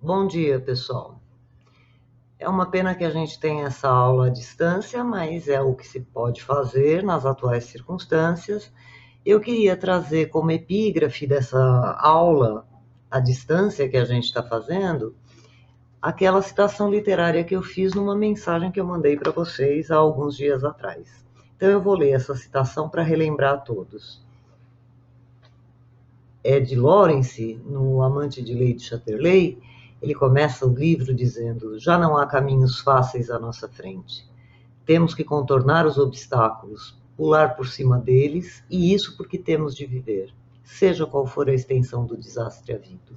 Bom dia, pessoal. É uma pena que a gente tenha essa aula à distância, mas é o que se pode fazer nas atuais circunstâncias. Eu queria trazer como epígrafe dessa aula à distância que a gente está fazendo, aquela citação literária que eu fiz numa mensagem que eu mandei para vocês há alguns dias atrás. Então eu vou ler essa citação para relembrar a todos. É de Lawrence, no Amante de Lady Chatterley. Ele começa o livro dizendo: já não há caminhos fáceis à nossa frente. Temos que contornar os obstáculos, pular por cima deles, e isso porque temos de viver, seja qual for a extensão do desastre havido.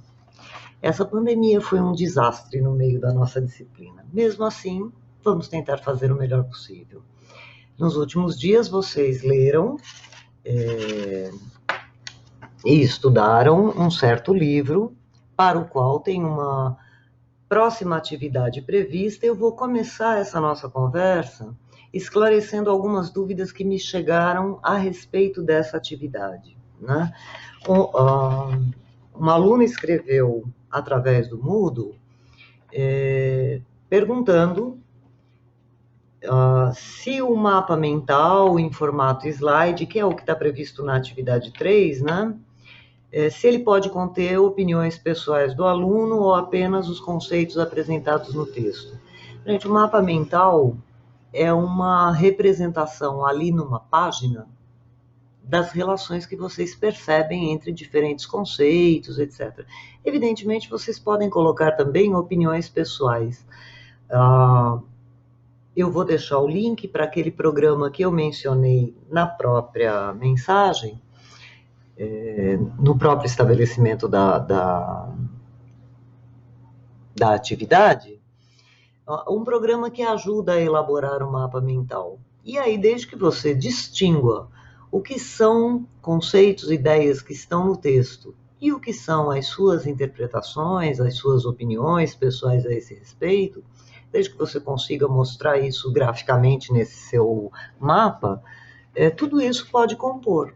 Essa pandemia foi um desastre no meio da nossa disciplina. Mesmo assim, vamos tentar fazer o melhor possível. Nos últimos dias, vocês leram e estudaram um certo livro para o qual tem uma próxima atividade prevista. Eu vou começar essa nossa conversa esclarecendo algumas dúvidas que me chegaram a respeito dessa atividade, né? Uma aluna escreveu através do Moodle perguntando se o mapa mental em formato slide, que é o que está previsto na atividade 3, né? Se ele pode conter opiniões pessoais do aluno ou apenas os conceitos apresentados no texto. Gente, o mapa mental é uma representação ali numa página das relações que vocês percebem entre diferentes conceitos, etc. Evidentemente, vocês podem colocar também opiniões pessoais. Eu vou deixar o link para aquele programa que eu mencionei na própria mensagem, no próprio estabelecimento da atividade, um programa que ajuda a elaborar o mapa mental. E aí, desde que você distingua o que são conceitos, ideias que estão no texto e o que são as suas interpretações, as suas opiniões pessoais a esse respeito, desde que você consiga mostrar isso graficamente nesse seu mapa, tudo isso pode compor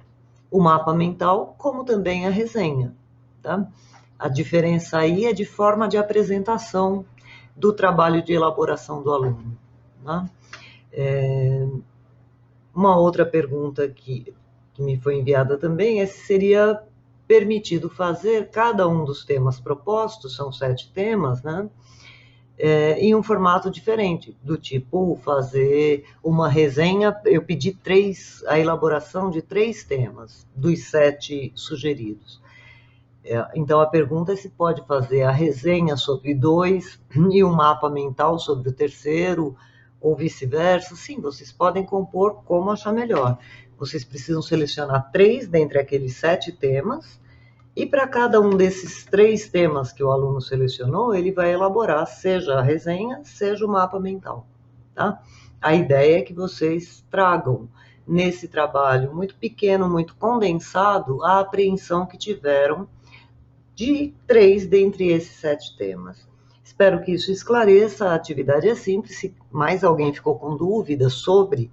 o mapa mental, como também a resenha, tá? A diferença aí é de forma de apresentação do trabalho de elaboração do aluno, né? Uma outra pergunta que me foi enviada também é se seria permitido fazer cada um dos temas propostos, são 7 temas, né? Em um formato diferente, do tipo fazer uma resenha. Eu pedi a elaboração de 3 temas, dos 7 sugeridos. Então a pergunta é se pode fazer a resenha sobre 2 e um mapa mental sobre o terceiro, ou vice-versa. Sim, vocês podem compor como achar melhor. Vocês precisam selecionar 3 dentre aqueles 7 temas, e para cada um desses 3 temas que o aluno selecionou, ele vai elaborar, seja a resenha, seja o mapa mental, tá? A ideia é que vocês tragam nesse trabalho muito pequeno, muito condensado, a apreensão que tiveram de 3 dentre esses 7 temas. Espero que isso esclareça. A atividade é simples. Se mais alguém ficou com dúvidas sobre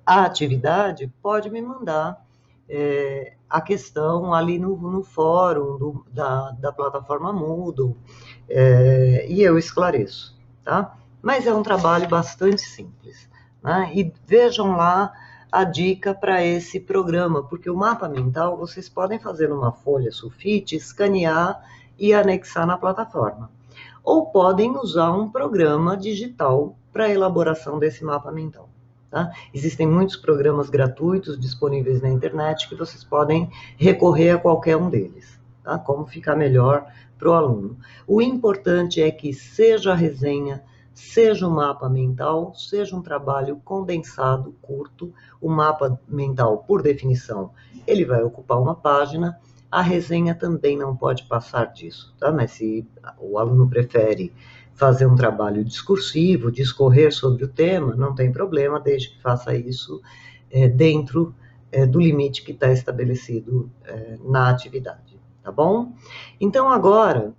a atividade, pode me mandar a questão ali no fórum da plataforma Moodle, e eu esclareço, tá? Mas é um trabalho bastante simples, né? E vejam lá a dica para esse programa, porque o mapa mental vocês podem fazer numa folha sulfite, escanear e anexar na plataforma. Ou podem usar um programa digital para a elaboração desse mapa mental. Tá? Existem muitos programas gratuitos disponíveis na internet que vocês podem recorrer a qualquer um deles, tá? Como ficar melhor para o aluno. O importante é que seja a resenha, seja o mapa mental, seja um trabalho condensado, curto. O mapa mental, por definição, ele vai ocupar uma página. A resenha também não pode passar disso, tá? Mas se o aluno prefere fazer um trabalho discursivo, discorrer sobre o tema, não tem problema, desde que faça isso dentro do limite que está estabelecido na atividade, tá bom? Então, agora,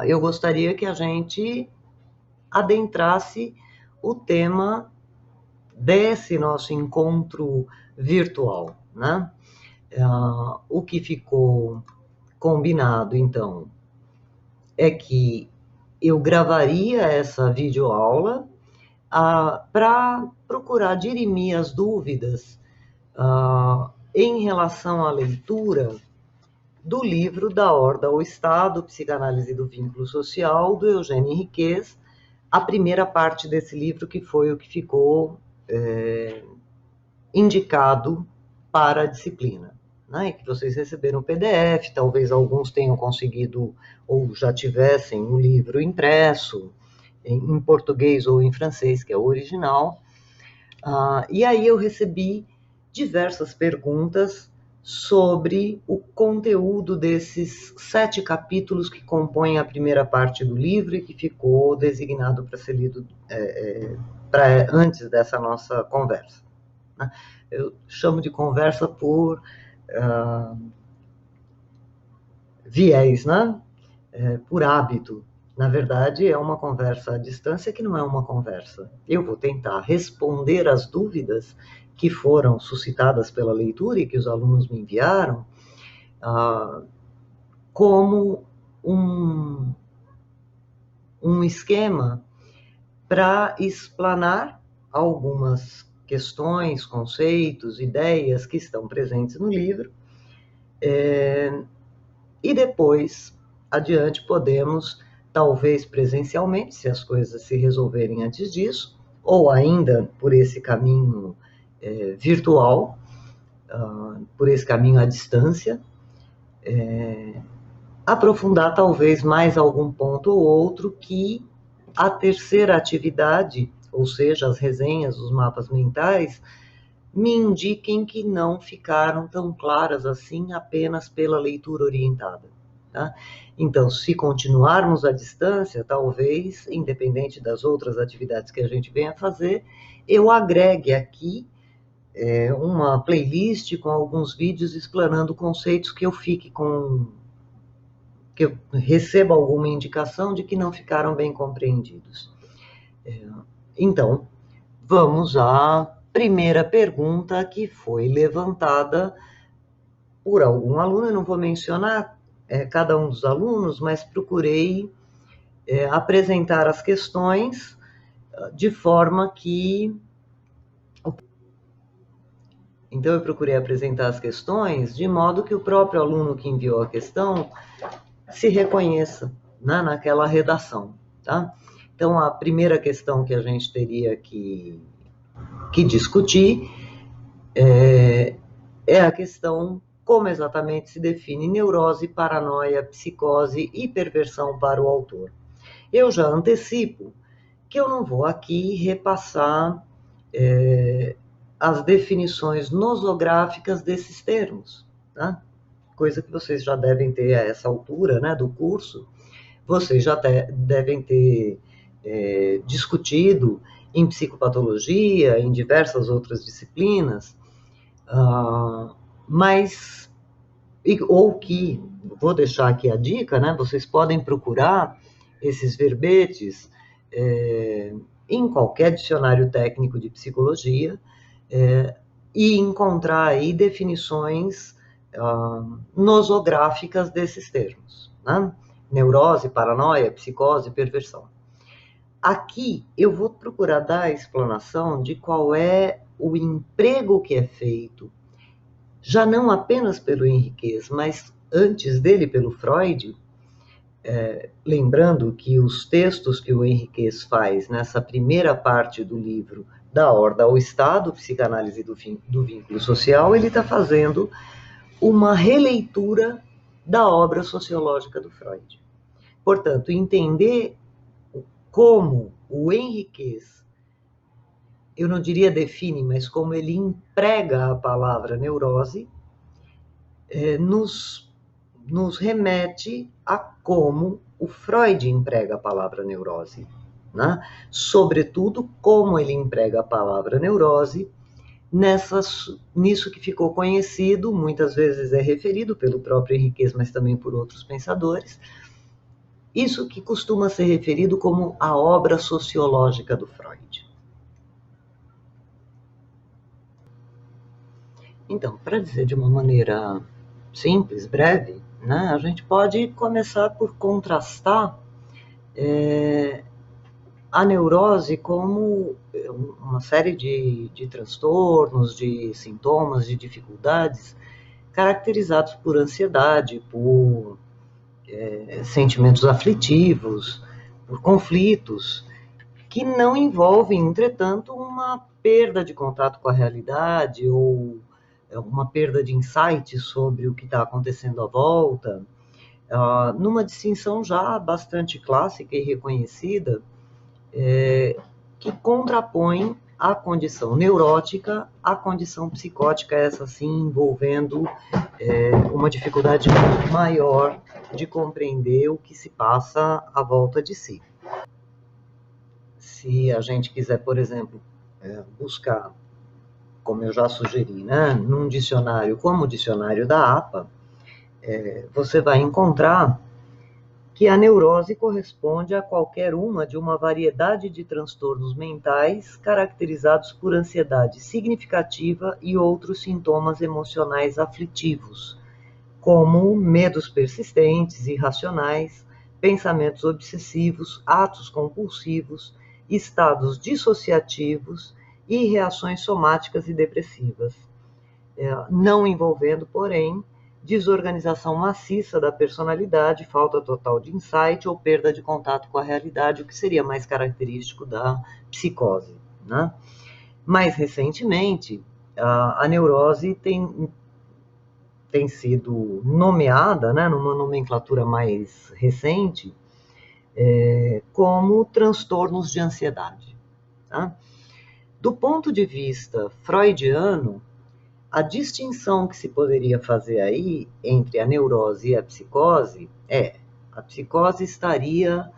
eu gostaria que a gente adentrasse o tema desse nosso encontro virtual, né? O que ficou combinado, então, é que eu gravaria essa videoaula para procurar dirimir as dúvidas em relação à leitura do livro Da Horda ao Estado, Psicanálise do Vínculo Social, do Eugênio Henriquez, a primeira parte desse livro, que foi o que ficou indicado para a disciplina, né? Que vocês receberam o PDF, talvez alguns tenham conseguido ou já tivessem o livro impresso, em português ou em francês, que é o original. E aí eu recebi diversas perguntas sobre o conteúdo desses 7 capítulos que compõem a primeira parte do livro e que ficou designado para ser lido antes dessa nossa conversa. Eu chamo de conversa por viés, né? Por hábito. Na verdade, é uma conversa à distância que não é uma conversa. Eu vou tentar responder às dúvidas que foram suscitadas pela leitura e que os alunos me enviaram, como um esquema para explanar algumas questões, conceitos, ideias que estão presentes no livro, e depois, adiante, podemos, talvez presencialmente, se as coisas se resolverem antes disso, ou ainda por esse caminho virtual, por esse caminho à distância, aprofundar talvez mais algum ponto ou outro que a terceira atividade, ou seja, as resenhas, os mapas mentais, me indiquem que não ficaram tão claras assim apenas pela leitura orientada. Tá? Então, se continuarmos à distância, talvez, independente das outras atividades que a gente venha fazer, eu agregue aqui uma playlist com alguns vídeos explanando conceitos que eu receba alguma indicação de que não ficaram bem compreendidos. Então, vamos à primeira pergunta que foi levantada por algum aluno. Eu não vou mencionar cada um dos alunos, mas procurei apresentar as questões de forma que... Então, eu procurei apresentar as questões de modo que o próprio aluno que enviou a questão se reconheça, né, naquela redação. Tá? Então, a primeira questão que a gente teria que discutir é a questão: como exatamente se define neurose, paranoia, psicose e perversão para o autor. Eu já antecipo que eu não vou aqui repassar as definições nosográficas desses termos, tá? Coisa que vocês já devem ter a essa altura, né, do curso, vocês já devem ter discutido em psicopatologia, em diversas outras disciplinas, mas, ou que, vou deixar aqui a dica, né, vocês podem procurar esses verbetes em qualquer dicionário técnico de psicologia e encontrar aí definições nosográficas desses termos, né? Neurose, paranoia, psicose, perversão. Aqui eu vou procurar dar a explanação de qual é o emprego que é feito, já não apenas pelo Henriquez, mas antes dele pelo Freud, lembrando que os textos que o Henriquez faz nessa primeira parte do livro Da Horda ao Estado, Psicanálise do Vínculo Social, ele está fazendo uma releitura da obra sociológica do Freud. Portanto, entender como o Henriquez, eu não diria define, mas como ele emprega a palavra neurose, nos remete a como o Freud emprega a palavra neurose, né? Sobretudo, como ele emprega a palavra neurose nisso que ficou conhecido, muitas vezes é referido pelo próprio Henriquez, mas também por outros pensadores, isso que costuma ser referido como a obra sociológica do Freud. Então, para dizer de uma maneira simples, breve, né? A gente pode começar por contrastar a neurose como uma série de transtornos, de sintomas, de dificuldades caracterizados por ansiedade, por sentimentos aflitivos, por conflitos, que não envolvem, entretanto, uma perda de contato com a realidade ou uma perda de insight sobre o que está acontecendo à volta, numa distinção já bastante clássica e reconhecida, que contrapõe a condição neurótica à condição psicótica, essa sim envolvendo uma dificuldade maior de compreender o que se passa à volta de si. Se a gente quiser, por exemplo, buscar, como eu já sugeri, né, num dicionário como o dicionário da APA, você vai encontrar que a neurose corresponde a qualquer uma de uma variedade de transtornos mentais caracterizados por ansiedade significativa e outros sintomas emocionais aflitivos, como medos persistentes, irracionais, pensamentos obsessivos, atos compulsivos, estados dissociativos e reações somáticas e depressivas, não envolvendo, porém, desorganização maciça da personalidade, falta total de insight ou perda de contato com a realidade, o que seria mais característico da psicose, né? Mais recentemente, a neurose tem sido nomeada, né, numa nomenclatura mais recente, como transtornos de ansiedade. Tá? Do ponto de vista freudiano, a distinção que se poderia fazer aí entre a neurose e a psicose a psicose estaria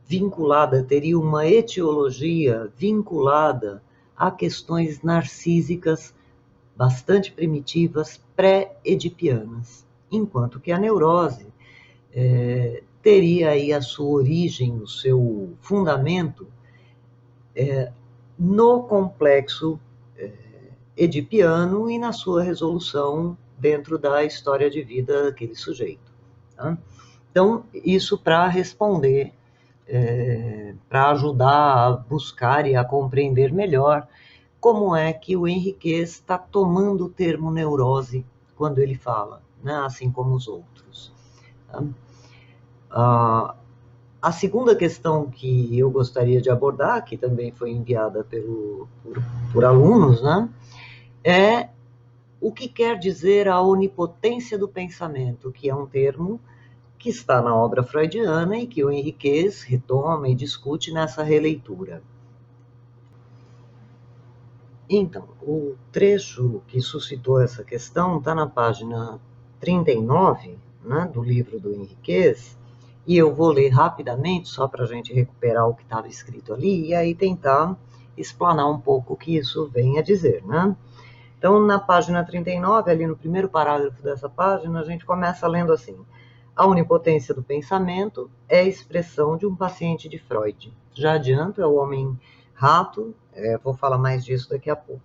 vinculada, teria uma etiologia vinculada a questões narcísicas bastante primitivas, pré-edipianas, enquanto que a neurose teria aí a sua origem, o seu fundamento no complexo edipiano e na sua resolução dentro da história de vida daquele sujeito. Tá? Então, isso para responder, para ajudar a buscar e a compreender melhor como é que o Henriquez está tomando o termo neurose quando ele fala, né? Assim como os outros. Tá? A segunda questão que eu gostaria de abordar, que também foi enviada por alunos, né? É o que quer dizer a onipotência do pensamento, que é um termo que está na obra freudiana e que o Henriquez retoma e discute nessa releitura. Então, o trecho que suscitou essa questão está na página 39, né, do livro do Henriquez, e eu vou ler rapidamente, só para a gente recuperar o que estava escrito ali, e aí tentar explanar um pouco o que isso vem a dizer, né? Então, na página 39, ali no primeiro parágrafo dessa página, a gente começa lendo assim: a onipotência do pensamento é a expressão de um paciente de Freud. Já adianto, é o homem-rato, vou falar mais disso daqui a pouco.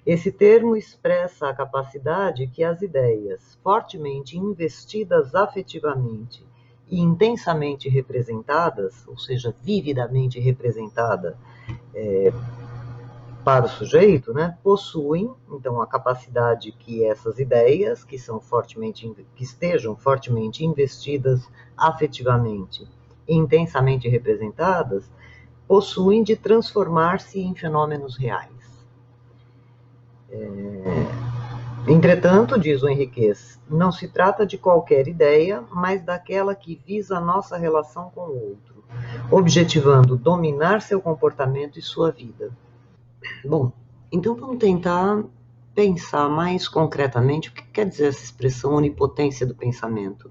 Esse termo expressa a capacidade que as ideias, fortemente investidas afetivamente e intensamente representadas, ou seja, vividamente representada, para o sujeito, né, possuem, então, a capacidade que essas ideias, que estejam fortemente investidas afetivamente e intensamente representadas, possuem de transformar-se em fenômenos reais. Entretanto, diz o Henriquez, não se trata de qualquer ideia, mas daquela que visa a nossa relação com o outro, objetivando dominar seu comportamento e sua vida. Bom, então vamos tentar pensar mais concretamente o que quer dizer essa expressão onipotência do pensamento.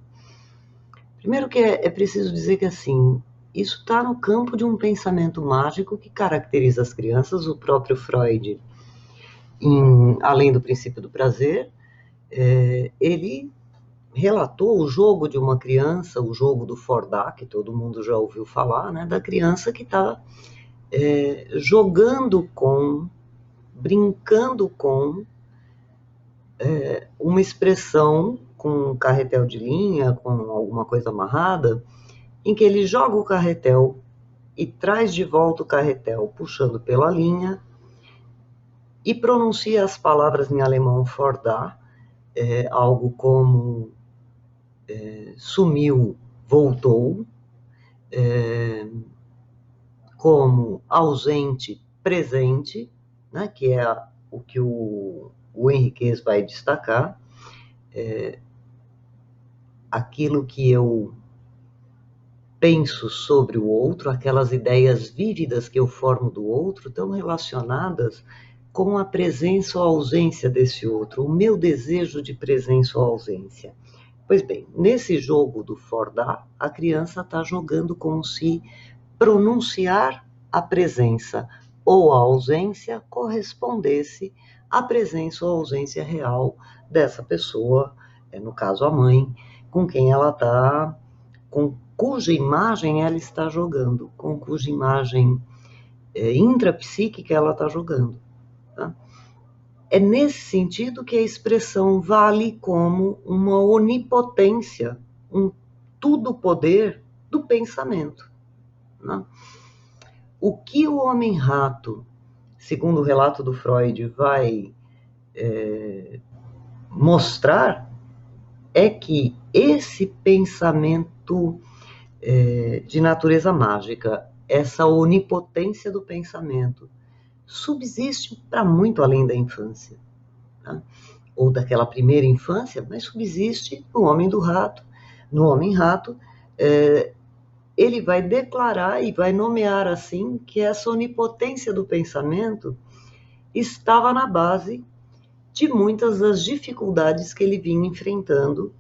Primeiro que é preciso dizer que assim, isso está no campo de um pensamento mágico que caracteriza as crianças. O próprio Freud, além do princípio do prazer, ele relatou o jogo de uma criança, o jogo do Fordá, que todo mundo já ouviu falar, né, da criança que está jogando com, brincando com uma expressão com um carretel de linha, com alguma coisa amarrada, em que ele joga o carretel e traz de volta o carretel puxando pela linha e pronuncia as palavras em alemão fordar, algo como sumiu, voltou, como ausente, presente, né, que é o que o Henriquez vai destacar, aquilo que eu penso sobre o outro, aquelas ideias vívidas que eu formo do outro, estão relacionadas com a presença ou ausência desse outro, o meu desejo de presença ou ausência. Pois bem, nesse jogo do fordar, a criança está jogando como se pronunciar a presença ou a ausência correspondesse à presença ou ausência real dessa pessoa, no caso a mãe, com quem ela está, com cuja imagem ela está jogando, com cuja imagem intrapsíquica ela está jogando. Tá? É nesse sentido que a expressão vale como uma onipotência, um tudo-poder do pensamento. Né? O que o homem-rato, segundo o relato do Freud, vai mostrar é que esse pensamento de natureza mágica, essa onipotência do pensamento, subsiste para muito além da infância. Tá? Ou daquela primeira infância, mas subsiste no homem do rato. No homem-rato, ele vai declarar e vai nomear assim que essa onipotência do pensamento estava na base de muitas das dificuldades que ele vinha enfrentando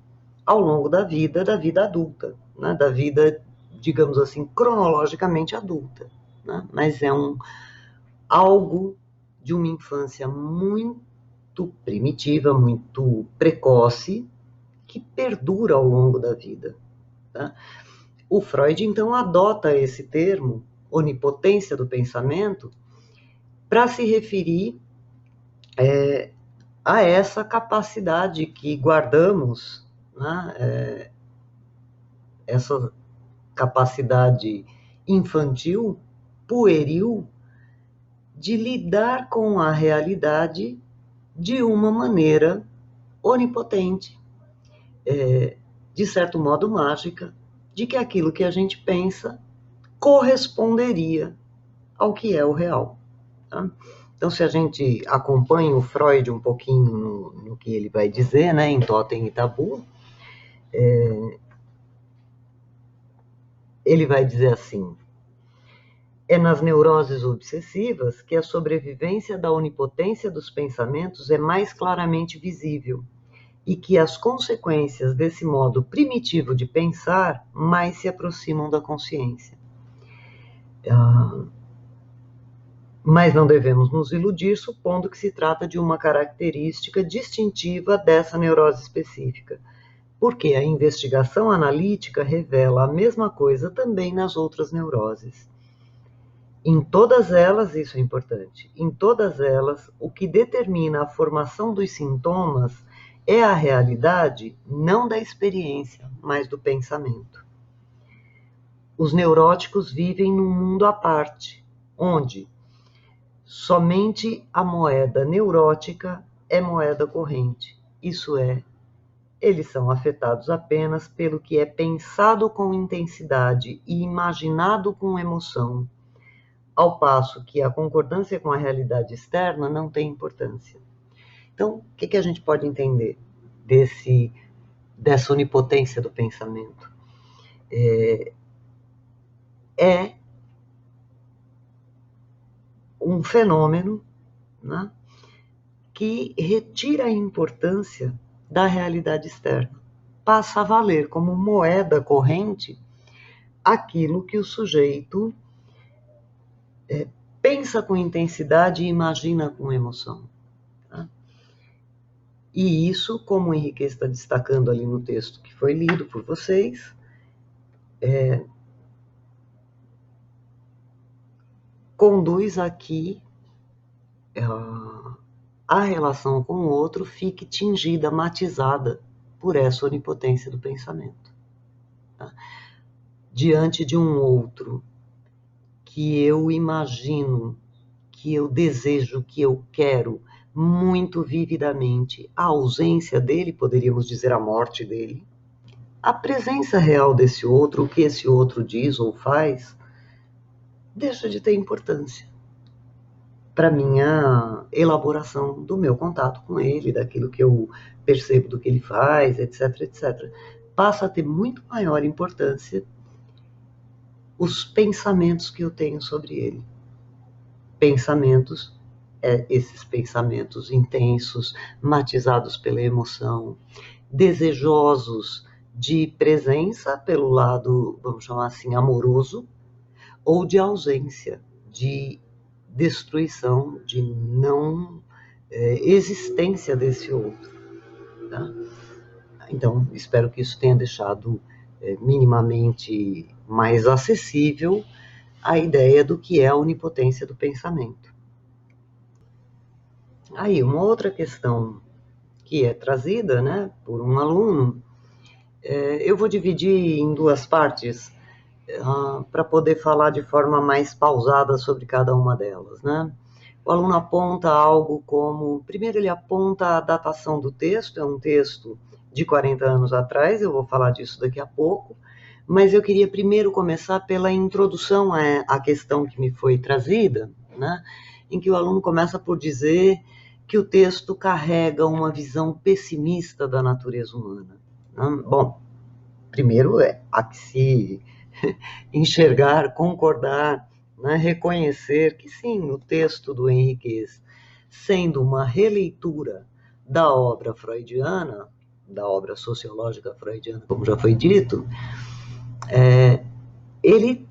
ao longo da vida adulta, né? Da vida, digamos assim, cronologicamente adulta. Né? Mas é algo de uma infância muito primitiva, muito precoce, que perdura ao longo da vida. Tá? O Freud, então, adota esse termo, onipotência do pensamento, para se referir a essa capacidade que guardamos, né? Essa capacidade infantil, pueril, de lidar com a realidade de uma maneira onipotente, de certo modo mágica, de que aquilo que a gente pensa corresponderia ao que é o real. Tá? Então, se a gente acompanha o Freud um pouquinho no que ele vai dizer, né, em Totem e Tabu, ele vai dizer assim: é nas neuroses obsessivas que a sobrevivência da onipotência dos pensamentos é mais claramente visível e que as consequências desse modo primitivo de pensar mais se aproximam da consciência. Mas não devemos nos iludir supondo que se trata de uma característica distintiva dessa neurose específica, porque a investigação analítica revela a mesma coisa também nas outras neuroses. Em todas elas, isso é importante, em todas elas, o que determina a formação dos sintomas é a realidade, não da experiência, mas do pensamento. Os neuróticos vivem num mundo à parte, onde somente a moeda neurótica é moeda corrente, isso é, eles são afetados apenas pelo que é pensado com intensidade e imaginado com emoção, ao passo que a concordância com a realidade externa não tem importância. Então, o que a gente pode entender dessa onipotência do pensamento? É um fenômeno, né, que retira a importância da realidade externa. Passa a valer como moeda corrente aquilo que o sujeito pensa com intensidade e imagina com emoção. Tá? E isso, como o Henrique está destacando ali no texto que foi lido por vocês, conduz aqui a relação com o outro fique tingida, matizada por essa onipotência do pensamento. Tá? Diante de um outro que eu imagino, que eu desejo, que eu quero muito vividamente, a ausência dele, poderíamos dizer a morte dele, a presença real desse outro, o que esse outro diz ou faz, deixa de ter importância para minha elaboração do meu contato com ele, daquilo que eu percebo do que ele faz, etc, etc. Passa a ter muito maior importância os pensamentos que eu tenho sobre ele. Pensamentos, esses pensamentos intensos, matizados pela emoção, desejosos de presença pelo lado, vamos chamar assim, amoroso, ou de ausência, de destruição, de não existência desse outro. Tá? Então, espero que isso tenha deixado minimamente mais acessível a ideia do que é a onipotência do pensamento. Aí, uma outra questão que é trazida, né, por um aluno, eu vou dividir em duas partes para poder falar de forma mais pausada sobre cada uma delas, né? O aluno aponta algo como, primeiro ele aponta a datação do texto, é um texto de 40 anos atrás, eu vou falar disso daqui a pouco, mas eu queria primeiro começar pela introdução à questão que me foi trazida, né? Em que o aluno começa por dizer que o texto carrega uma visão pessimista da natureza humana. Né? Bom, primeiro há que se enxergar, concordar, né, reconhecer que sim, o texto do Henriquez, sendo uma releitura da obra freudiana, da obra sociológica freudiana, como já foi dito, ele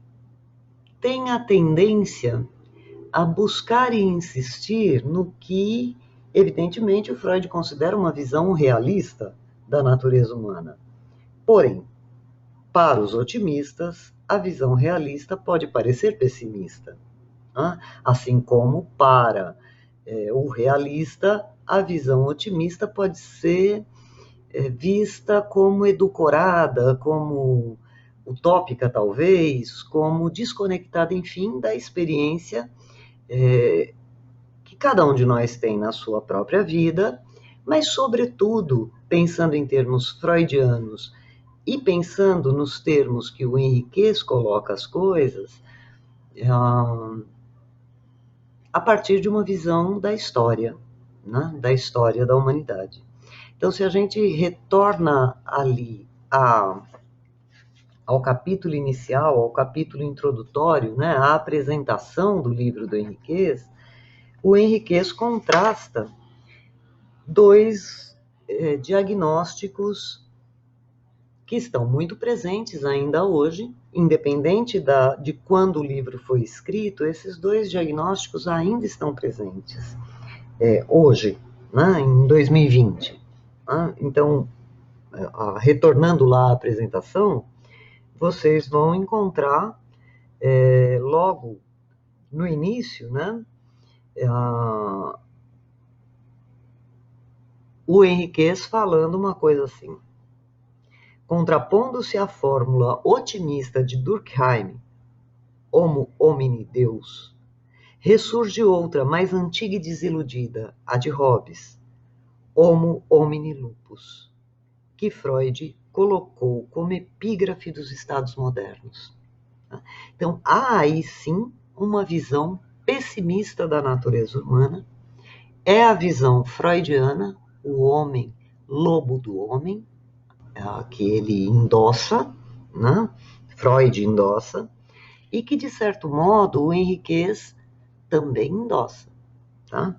tem a tendência a buscar e insistir no que, evidentemente, o Freud considera uma visão realista da natureza humana. Porém, para os otimistas, a visão realista pode parecer pessimista. Né? Assim como para o realista, a visão otimista pode ser vista como edulcorada, como utópica talvez, como desconectada, enfim, da experiência que cada um de nós tem na sua própria vida, mas, sobretudo, pensando em termos freudianos e pensando nos termos que o Henriquez coloca as coisas, a partir de uma visão da história, né? Da história da humanidade. Então, se a gente retorna ali ao capítulo inicial, ao capítulo introdutório, né? À apresentação do livro do Henriquez, o Henriquez contrasta dois diagnósticos que estão muito presentes ainda hoje, independente de quando o livro foi escrito, esses dois diagnósticos ainda estão presentes hoje, né, em 2020. Né? Então, retornando lá à apresentação, vocês vão encontrar logo no início, né, o Henriquez falando uma coisa assim: contrapondo-se à fórmula otimista de Durkheim, homo homini Deus, ressurge outra, mais antiga e desiludida, a de Hobbes, homo homini lupus, que Freud colocou como epígrafe dos estados modernos. Então, há aí sim uma visão pessimista da natureza humana, é a visão freudiana, o homem, lobo do homem, que ele endossa, né? Freud endossa, e que, de certo modo, o Henriquez também endossa. Tá?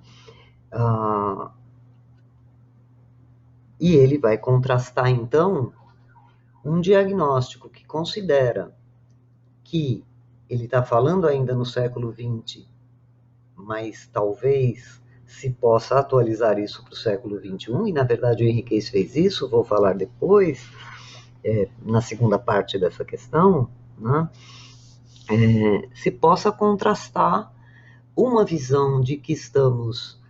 E ele vai contrastar, então, um diagnóstico que considera que ele está falando ainda no século XX, mas talvez se possa atualizar isso para o século XXI, e na verdade o Henriquez fez isso, vou falar depois, na segunda parte dessa questão, né? Se possa contrastar uma visão de que estamos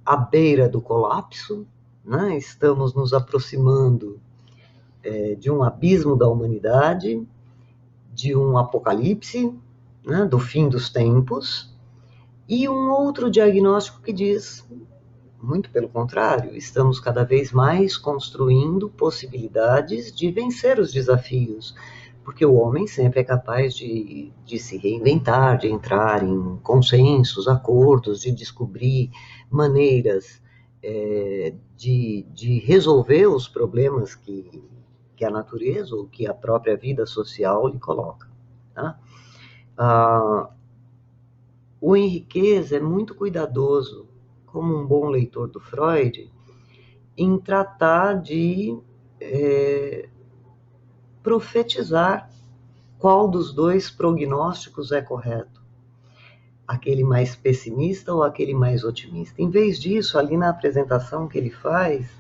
à beira do colapso, né? Estamos nos aproximando de um abismo da humanidade, de um apocalipse, né? Do fim dos tempos, e um outro diagnóstico que diz, muito pelo contrário, estamos cada vez mais construindo possibilidades de vencer os desafios, porque o homem sempre é capaz de se reinventar, de entrar em consensos, acordos, de descobrir maneiras de resolver os problemas que a natureza ou que a própria vida social lhe coloca. Tá? O Henriquez é muito cuidadoso, como um bom leitor do Freud, em tratar de profetizar qual dos dois prognósticos é correto. Aquele mais pessimista ou aquele mais otimista. Em vez disso, ali na apresentação que ele faz,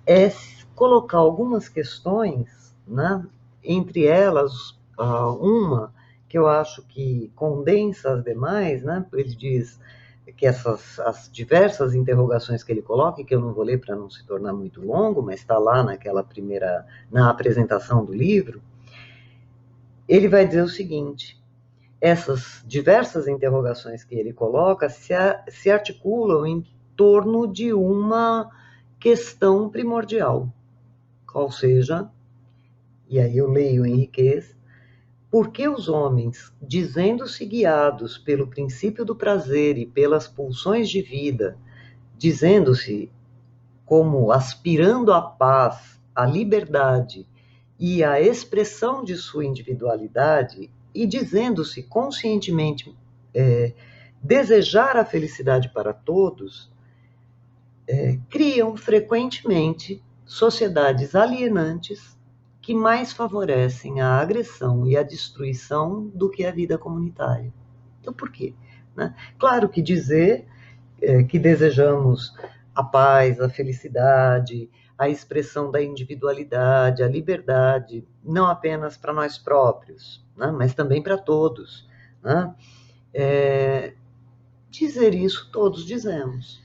é colocar algumas questões, né? Entre elas, uma que eu acho que condensa as demais, né? Ele diz que as diversas interrogações que ele coloca, e que eu não vou ler para não se tornar muito longo, mas está lá na apresentação do livro, ele vai dizer o seguinte: essas diversas interrogações que ele coloca se articulam em torno de uma questão primordial, qual seja, e aí eu leio Henriquez, por que os homens, dizendo-se guiados pelo princípio do prazer e pelas pulsões de vida, dizendo-se como aspirando à paz, à liberdade e à expressão de sua individualidade, e dizendo-se conscientemente desejar a felicidade para todos, criam frequentemente sociedades alienantes que mais favorecem a agressão e a destruição do que a vida comunitária. Então, por quê? Né? Claro que dizer que desejamos a paz, a felicidade, a expressão da individualidade, a liberdade, não apenas para nós próprios, né? Mas também para todos. Né? Dizer isso todos dizemos.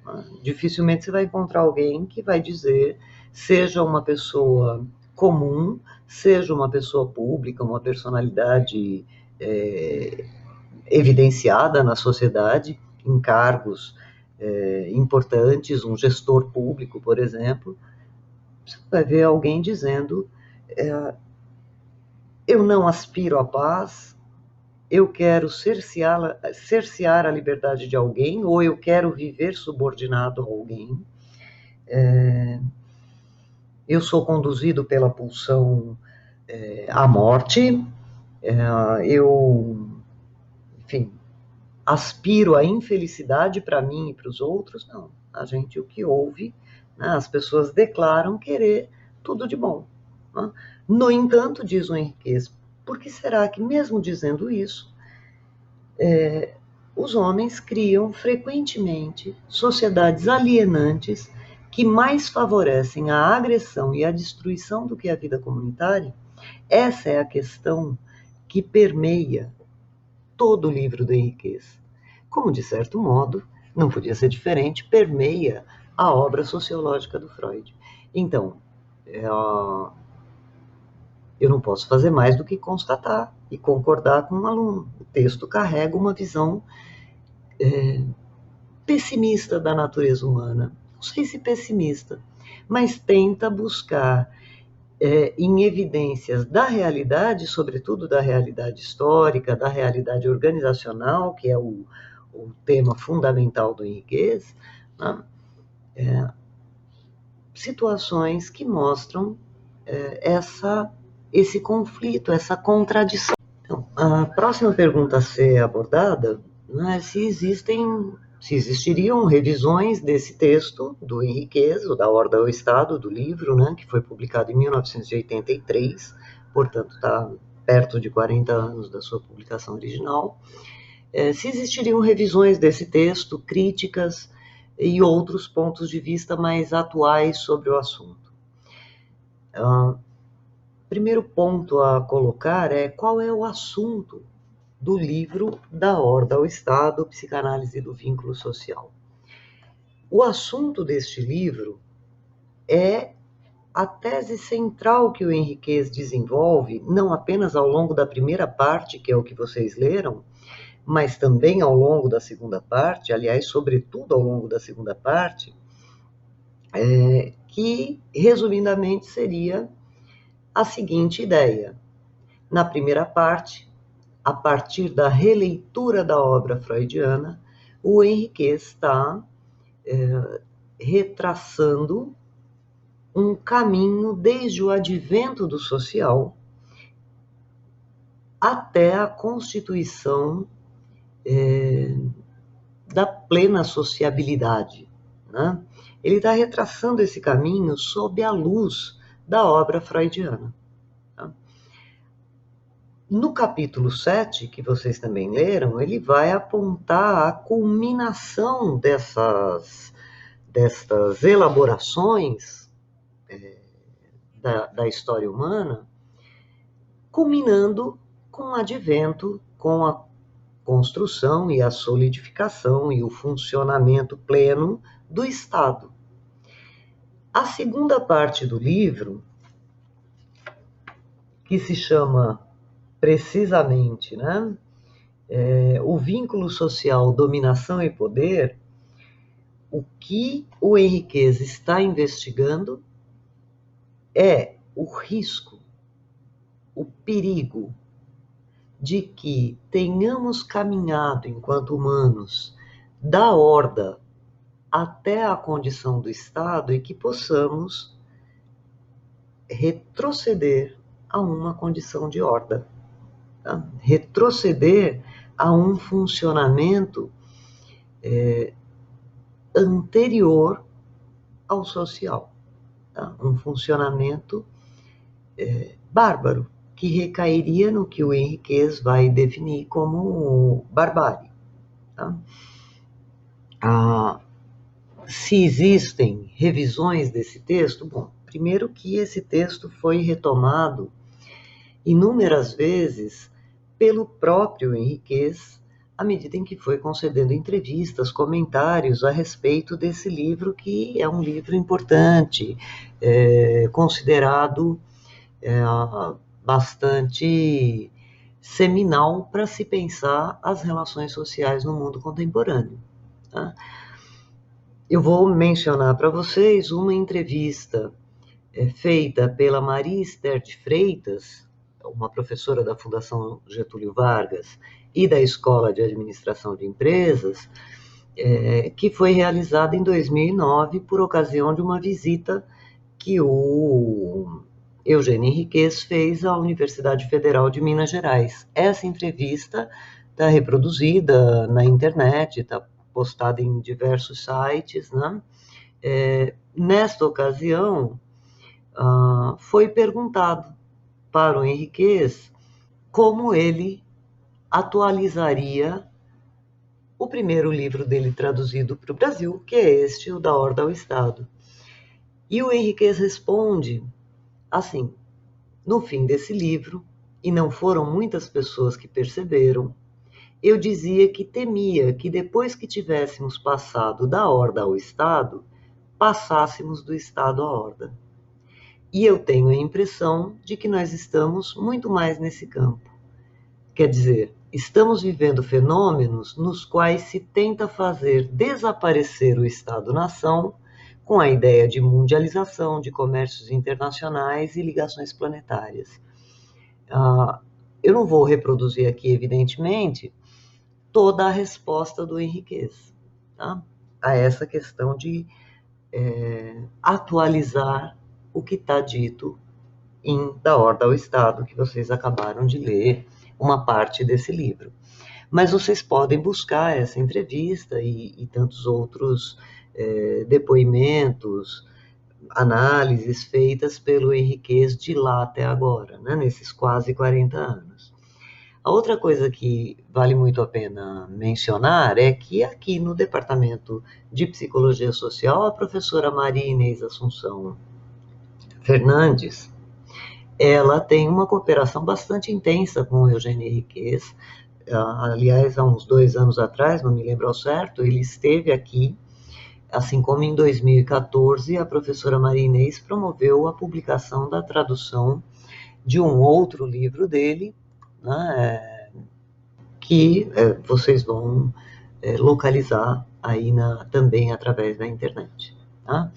Né? Dificilmente você vai encontrar alguém que vai dizer, seja uma pessoa comum, seja uma pessoa pública, uma personalidade evidenciada na sociedade, em cargos importantes, um gestor público, por exemplo, você vai ver alguém dizendo eu não aspiro à paz, eu quero cercear a liberdade de alguém, ou eu quero viver subordinado a alguém, eu sou conduzido pela pulsão à morte, eu, enfim, aspiro à infelicidade para mim e para os outros. Não, a gente o que ouve, né, as pessoas declaram querer tudo de bom. Né? No entanto, diz o Henriquez, por que será que mesmo dizendo isso, os homens criam frequentemente sociedades alienantes que mais favorecem a agressão e a destruição do que a vida comunitária? Essa é a questão que permeia todo o livro do Henriquez. Como, de certo modo, não podia ser diferente, permeia a obra sociológica do Freud. Então, eu não posso fazer mais do que constatar e concordar com um aluno. O texto carrega uma visão pessimista da natureza humana. Não sei se pessimista, mas tenta buscar em evidências da realidade, sobretudo da realidade histórica, da realidade organizacional, que é o tema fundamental do Henriquez, né? Situações que mostram esse conflito, essa contradição. Então, a próxima pergunta a ser abordada, né, é se existiriam revisões desse texto do Henriquez, o da Ordem ao Estado, do livro, né, que foi publicado em 1983, portanto está perto de 40 anos da sua publicação original. Se existiriam revisões desse texto, críticas e outros pontos de vista mais atuais sobre o assunto. Primeiro ponto a colocar é qual é o assunto do livro Da Ordem ao Estado, Psicanálise do Vínculo Social. O assunto deste livro é a tese central que o Henriquez desenvolve, não apenas ao longo da primeira parte, que é o que vocês leram, mas também ao longo da segunda parte, aliás, sobretudo ao longo da segunda parte, que, resumidamente, seria a seguinte ideia. Na primeira parte, a partir da releitura da obra freudiana, o Henriquez está retraçando um caminho desde o advento do social até a constituição da plena sociabilidade, né? Ele está retraçando esse caminho sob a luz da obra freudiana. Tá? No capítulo 7, que vocês também leram, ele vai apontar a culminação destas elaborações da história humana, culminando com o advento, com a construção e a solidificação e o funcionamento pleno do Estado. A segunda parte do livro, que se chama precisamente, né, o vínculo social, dominação e poder, o que o Henriquez está investigando é o risco, o perigo de que tenhamos caminhado enquanto humanos da horda até a condição do Estado e que possamos retroceder a uma condição de horda, tá? Retroceder a um funcionamento anterior ao social, tá? Um funcionamento bárbaro, que recairia no que o Henriquez vai definir como barbárie. Tá? Se existem revisões desse texto, bom, primeiro que esse texto foi retomado inúmeras vezes pelo próprio Henriquez, à medida em que foi concedendo entrevistas, comentários a respeito desse livro, que é um livro importante, considerado bastante seminal para se pensar as relações sociais no mundo contemporâneo. Tá? Eu vou mencionar para vocês uma entrevista feita pela Maria Esther de Freitas, uma professora da Fundação Getúlio Vargas e da Escola de Administração de Empresas, que foi realizada em 2009 por ocasião de uma visita que o Eugênio Henriquez fez à Universidade Federal de Minas Gerais. Essa entrevista está reproduzida na internet, está postada em diversos sites, né? Nesta ocasião, foi perguntado para o Henriquez como ele atualizaria o primeiro livro dele traduzido para o Brasil, que é este, o Da Horda ao Estado. E o Henriquez responde assim: no fim desse livro, e não foram muitas pessoas que perceberam, eu dizia que temia que depois que tivéssemos passado da horda ao Estado, passássemos do Estado à horda. E eu tenho a impressão de que nós estamos muito mais nesse campo. Quer dizer, estamos vivendo fenômenos nos quais se tenta fazer desaparecer o Estado-nação com a ideia de mundialização, de comércios internacionais e ligações planetárias. Eu não vou reproduzir aqui, evidentemente, toda a resposta do Henriquez, tá? A essa questão de atualizar o que está dito em Da Horda ao Estado, que vocês acabaram de ler uma parte desse livro. Mas vocês podem buscar essa entrevista e tantos outros depoimentos, análises feitas pelo Henriquez de lá até agora, né, nesses quase 40 anos. A outra coisa que vale muito a pena mencionar é que aqui no Departamento de Psicologia Social, a professora Maria Inês Assunção Fernandes, ela tem uma cooperação bastante intensa com o Eugênio Henriquez. Aliás, há uns 2 anos atrás, não me lembro ao certo, ele esteve aqui assim como em 2014 a professora Maria Inês promoveu a publicação da tradução de um outro livro dele, né, que vocês vão localizar aí também através da internet. Tá?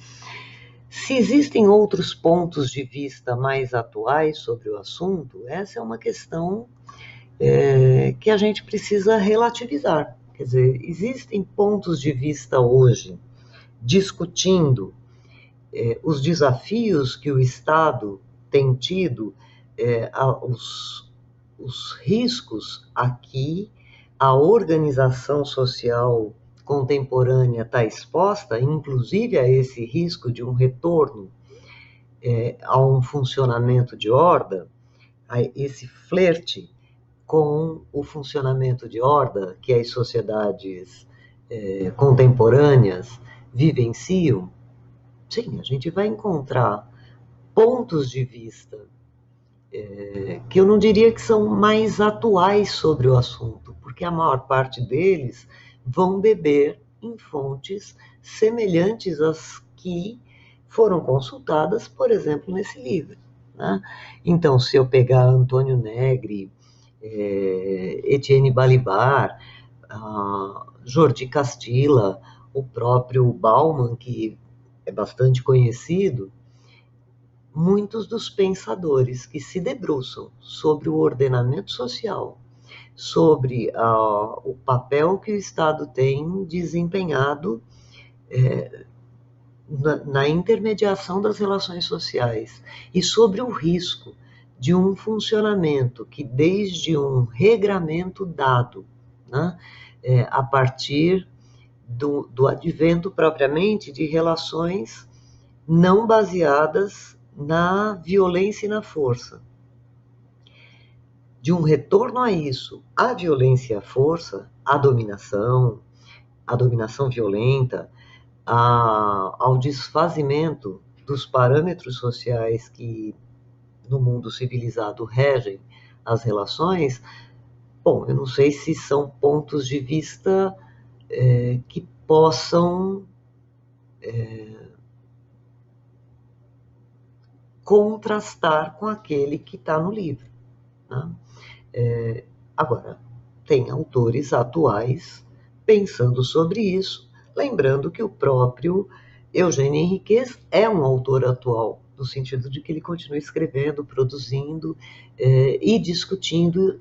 Se existem outros pontos de vista mais atuais sobre o assunto, essa é uma questão que a gente precisa relativizar. Quer dizer, existem pontos de vista hoje discutindo os desafios que o Estado tem tido, os riscos a que a organização social contemporânea está exposta, inclusive a esse risco de um retorno a um funcionamento de horda, a esse flerte com o funcionamento de horda que as sociedades contemporâneas vivenciam. Sim, a gente vai encontrar pontos de vista que eu não diria que são mais atuais sobre o assunto, porque a maior parte deles vão beber em fontes semelhantes às que foram consultadas, por exemplo, nesse livro. Né? Então, se eu pegar Antônio Negri, Etienne Balibar, Jordi Castilla, o próprio Bauman, que é bastante conhecido, muitos dos pensadores que se debruçam sobre o ordenamento social, sobre o papel que o Estado tem desempenhado na intermediação das relações sociais e sobre o risco de um funcionamento que, desde um regramento dado, né, a partir do advento propriamente de relações não baseadas na violência e na força. De um retorno a isso, à violência e à força, à dominação violenta, ao desfazimento dos parâmetros sociais que no mundo civilizado regem as relações, bom, eu não sei se são pontos de vista que possam contrastar com aquele que está no livro. Né? Agora, tem autores atuais pensando sobre isso, lembrando que o próprio Eugênio Henriquez é um autor atual, no sentido de que ele continua escrevendo, produzindo e discutindo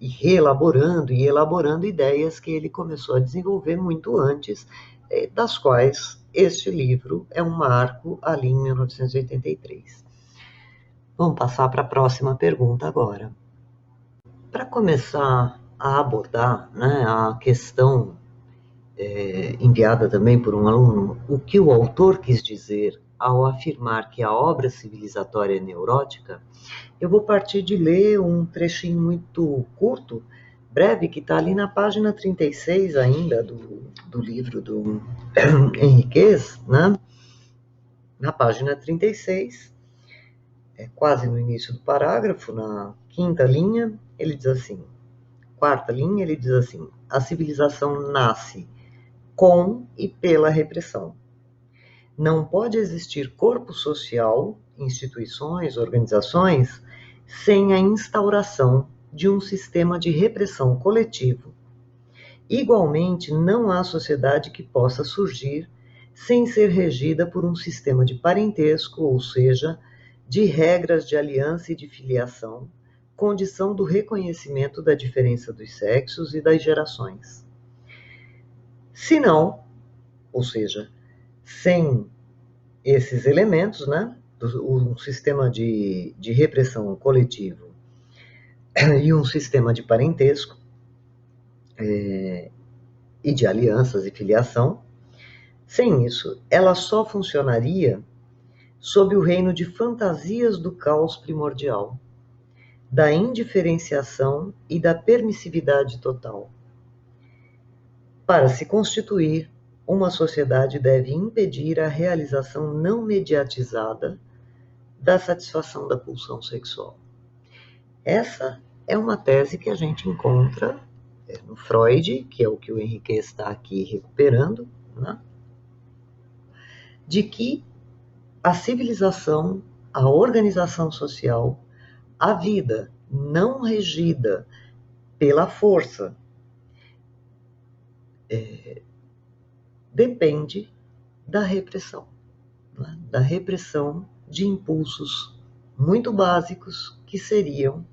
e reelaborando e elaborando ideias que ele começou a desenvolver muito antes, das quais este livro é um marco ali em 1983. Vamos passar para a próxima pergunta agora. Para começar a abordar, né, a questão enviada também por um aluno, o que o autor quis dizer ao afirmar que a obra civilizatória é neurótica, eu vou partir de ler um trechinho muito curto, breve, que está ali na página 36 ainda do livro do Henriquez, né? Na página 36, quase no início do parágrafo, na quinta linha, ele diz assim, quarta linha, ele diz assim, a civilização nasce com e pela repressão. Não pode existir corpo social, instituições, organizações, sem a instauração de um sistema de repressão coletivo. Igualmente, não há sociedade que possa surgir sem ser regida por um sistema de parentesco, ou seja, de regras de aliança e de filiação, condição do reconhecimento da diferença dos sexos e das gerações. Se não, ou seja, sem esses elementos, né, um sistema de repressão coletivo e um sistema de parentesco e de alianças e filiação, sem isso, ela só funcionaria sob o reino de fantasias do caos primordial, da indiferenciação e da permissividade total. Para se constituir, uma sociedade deve impedir a realização não mediatizada da satisfação da pulsão sexual. Essa é uma tese que a gente encontra no Freud, que é o que o Henriquez está aqui recuperando, né? de que a civilização, a organização social, a vida não regida pela força, depende da repressão, né? Da repressão de impulsos muito básicos, que seriam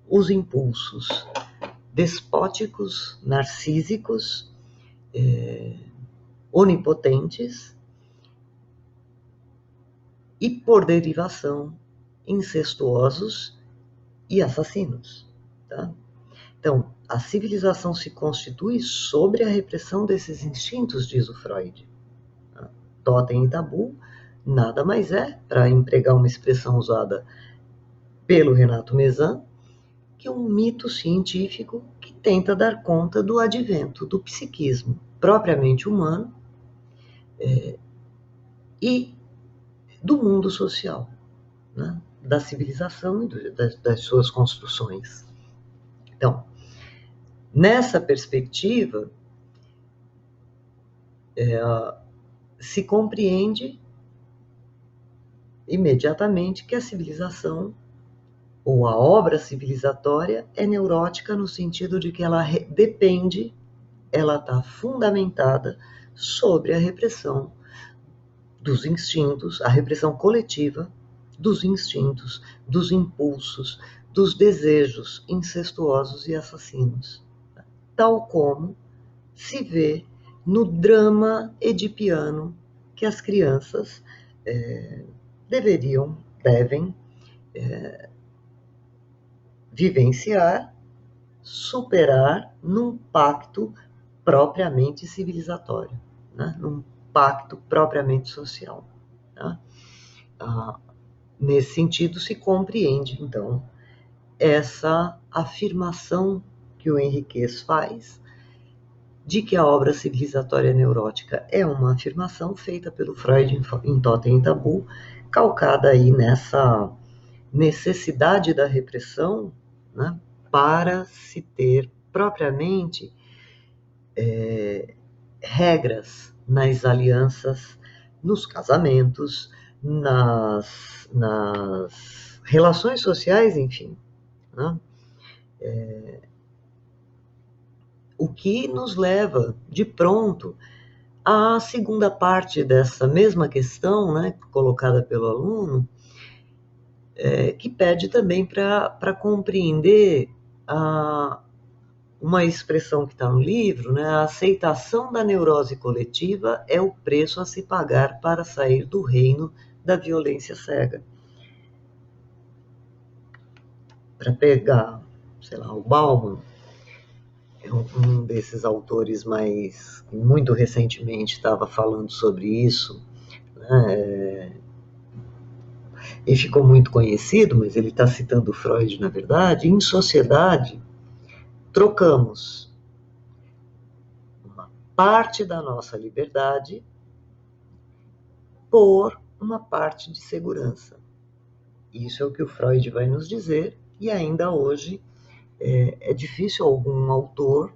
os impulsos despóticos, narcísicos, onipotentes e, por derivação, incestuosos e assassinos. Tá? Então, a civilização se constitui sobre a repressão desses instintos, diz o Freud. Totem e tabu nada mais é, para empregar uma expressão usada pelo Renato Mezan, que um mito científico que tenta dar conta do advento do psiquismo propriamente humano e do mundo social, né? Da civilização e das suas construções. Então, nessa perspectiva, se compreende imediatamente que a civilização ou a obra civilizatória é neurótica no sentido de que ela depende, ela está fundamentada sobre a repressão dos instintos, a repressão coletiva dos instintos, dos impulsos, dos desejos incestuosos e assassinos, tal como se vê no drama edipiano que as crianças devem vivenciar, superar num pacto propriamente civilizatório, né? Num pacto propriamente social. Tá? Nesse sentido, se compreende, então, essa afirmação que o Henriquez faz de que a obra civilizatória neurótica é uma afirmação feita pelo Freud em Totem e Tabu, calcada aí nessa necessidade da repressão, né, para se ter propriamente regras nas alianças, nos casamentos, nas relações sociais, enfim. Né? O que nos leva, de pronto, à segunda parte dessa mesma questão, né, colocada pelo aluno, que pede também para compreender uma expressão que está no livro, né, a aceitação da neurose coletiva é o preço a se pagar para sair do reino da violência cega. Para pegar, sei lá, o Bauman, um desses autores mais, muito recentemente estava falando sobre isso, né? Ele ficou muito conhecido, mas ele está citando Freud, na verdade. Em sociedade, trocamos uma parte da nossa liberdade por uma parte de segurança. Isso é o que o Freud vai nos dizer, e ainda hoje é difícil algum autor,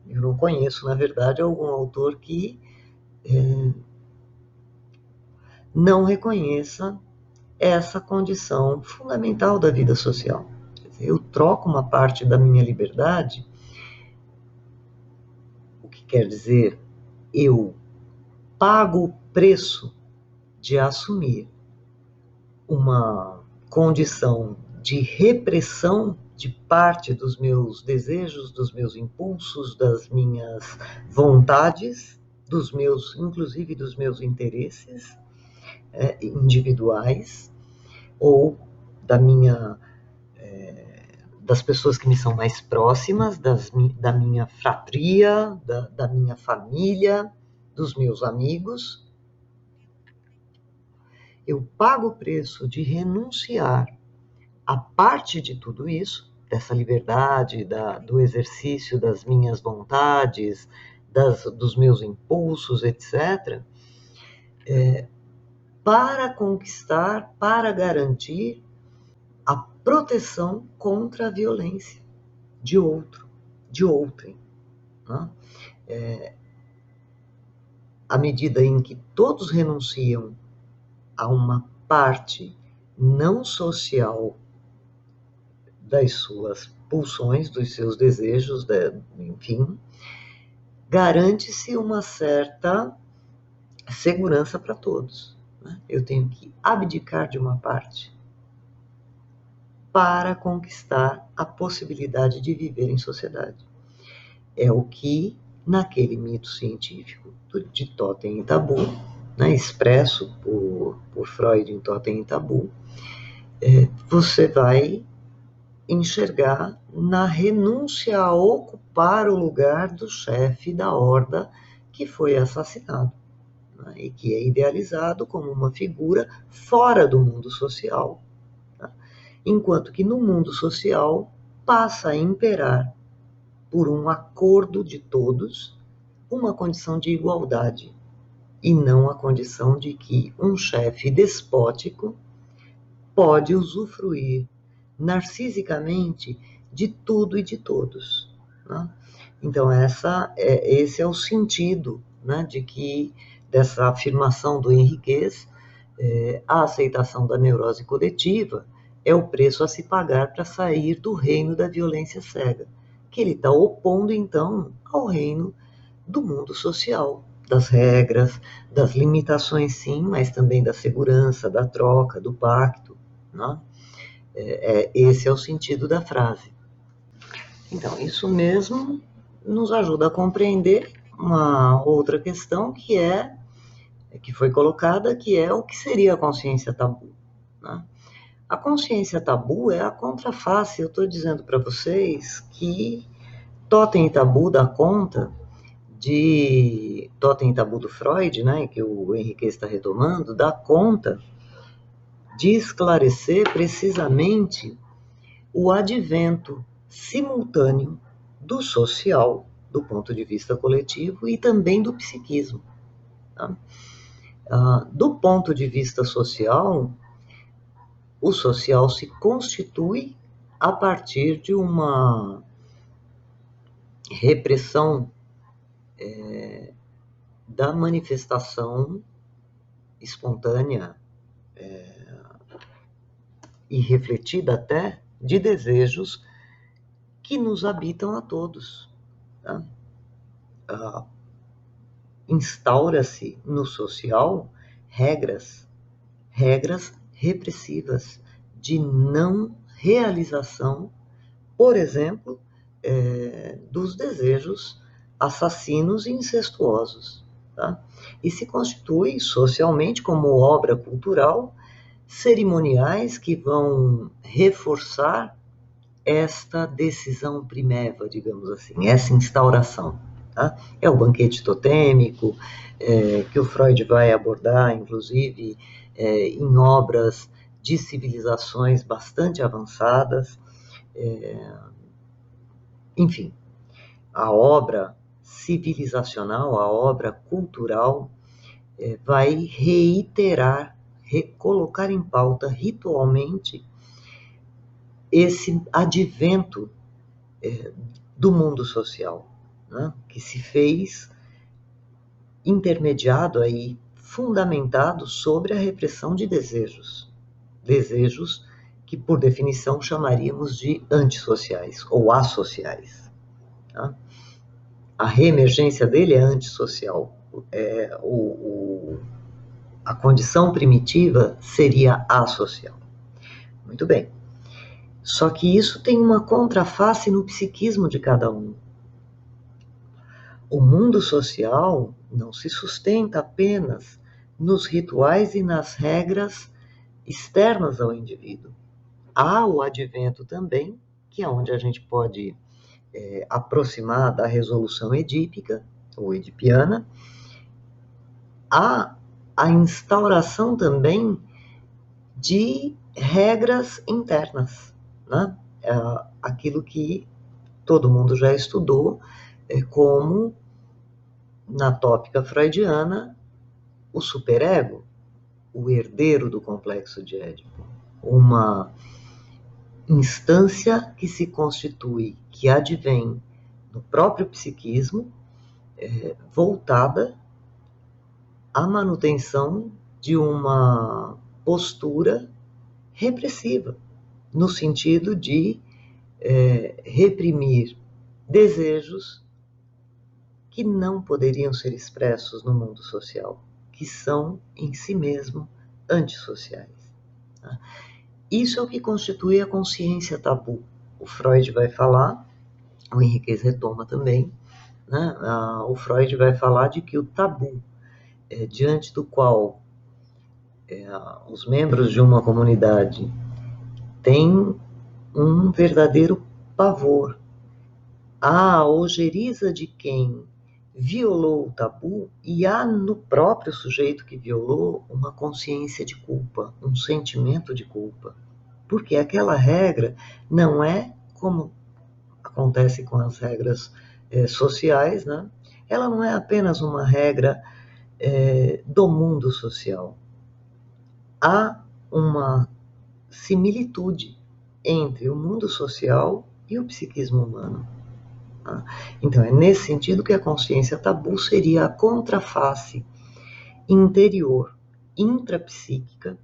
eu não conheço, na verdade, algum autor que não reconheça essa condição fundamental da vida social. Quer dizer, eu troco uma parte da minha liberdade, o que quer dizer, eu pago o preço de assumir uma condição de repressão de parte dos meus desejos, dos meus impulsos, das minhas vontades, dos meus, inclusive dos meus interesses individuais, ou das pessoas que me são mais próximas, da minha fratria, da minha família, dos meus amigos. Eu pago o preço de renunciar a parte de tudo isso, dessa liberdade, do exercício das minhas vontades, dos meus impulsos, etc., para conquistar, para garantir a proteção contra a violência de outro, de outrem. Né? à medida em que todos renunciam a uma parte não social das suas pulsões, dos seus desejos, enfim, garante-se uma certa segurança para todos. Né? Eu tenho que abdicar de uma parte para conquistar a possibilidade de viver em sociedade. É o que, naquele mito científico de Totem e Tabu, né, expresso por Freud em Totem e Tabu, você vai enxergar na renúncia a ocupar o lugar do chefe da horda que foi assassinado, né, e que é idealizado como uma figura fora do mundo social, tá? Enquanto que no mundo social passa a imperar, por um acordo de todos, uma condição de igualdade, e não a condição de que um chefe despótico pode usufruir narcisicamente de tudo e de todos. Né? Então, esse é o sentido, né, dessa afirmação do Henriquez, a aceitação da neurose coletiva é o preço a se pagar para sair do reino da violência cega, que ele está opondo, então, ao reino do mundo social, das regras, das limitações, sim, mas também da segurança, da troca, do pacto. Né? Esse é o sentido da frase. Então, isso mesmo nos ajuda a compreender uma outra questão que foi colocada, que é o que seria a consciência tabu. Né? A consciência tabu é a contraface. Eu estou dizendo para vocês que Totem e Tabu dá conta de Totem e Tabu do Freud, né, que o Henrique está retomando, dá conta de esclarecer precisamente o advento simultâneo do social, do ponto de vista coletivo, e também do psiquismo. Tá? Do ponto de vista social, o social se constitui a partir de uma repressão da manifestação espontânea e refletida até de desejos que nos habitam a todos. Tá? Instaura-se no social regras repressivas de não realização, por exemplo, dos desejos assassinos e incestuosos. Tá? E se constitui socialmente como obra cultural, cerimoniais que vão reforçar esta decisão primeva, digamos assim, essa instauração. Tá? É o banquete totêmico, que o Freud vai abordar, inclusive, em obras de civilizações bastante avançadas. Enfim, a obra civilizacional, a obra cultural, vai reiterar, recolocar em pauta ritualmente esse advento do mundo social, né, que se fez intermediado aí, fundamentado sobre a repressão de desejos que, por definição, chamaríamos de antissociais ou associais. Tá? A reemergência dele é antissocial. A condição primitiva seria associal. Muito bem. Só que isso tem uma contraface no psiquismo de cada um. O mundo social não se sustenta apenas nos rituais e nas regras externas ao indivíduo. Há o advento também, que é onde a gente pode aproximar da resolução edípica, ou edipiana. Há a instauração também de regras internas, né? Aquilo que todo mundo já estudou, como, na tópica freudiana, o superego, o herdeiro do complexo de Édipo. Uma instância que se constitui, que advém no próprio psiquismo, voltada a manutenção de uma postura repressiva, no sentido de reprimir desejos que não poderiam ser expressos no mundo social, que são em si mesmo antissociais. Isso é o que constitui a consciência tabu. O Freud vai falar, o Henriquez retoma também, né? O Freud vai falar de que o tabu, diante do qual os membros de uma comunidade têm um verdadeiro pavor, a ojeriza de quem violou o tabu, e há no próprio sujeito que violou uma consciência de culpa, um sentimento de culpa, porque aquela regra não é como acontece com as regras sociais, né? Ela não é apenas uma regra do mundo social. Há uma similitude entre o mundo social e o psiquismo humano. Então, é nesse sentido que a consciência tabu seria a contraface interior, intrapsíquica,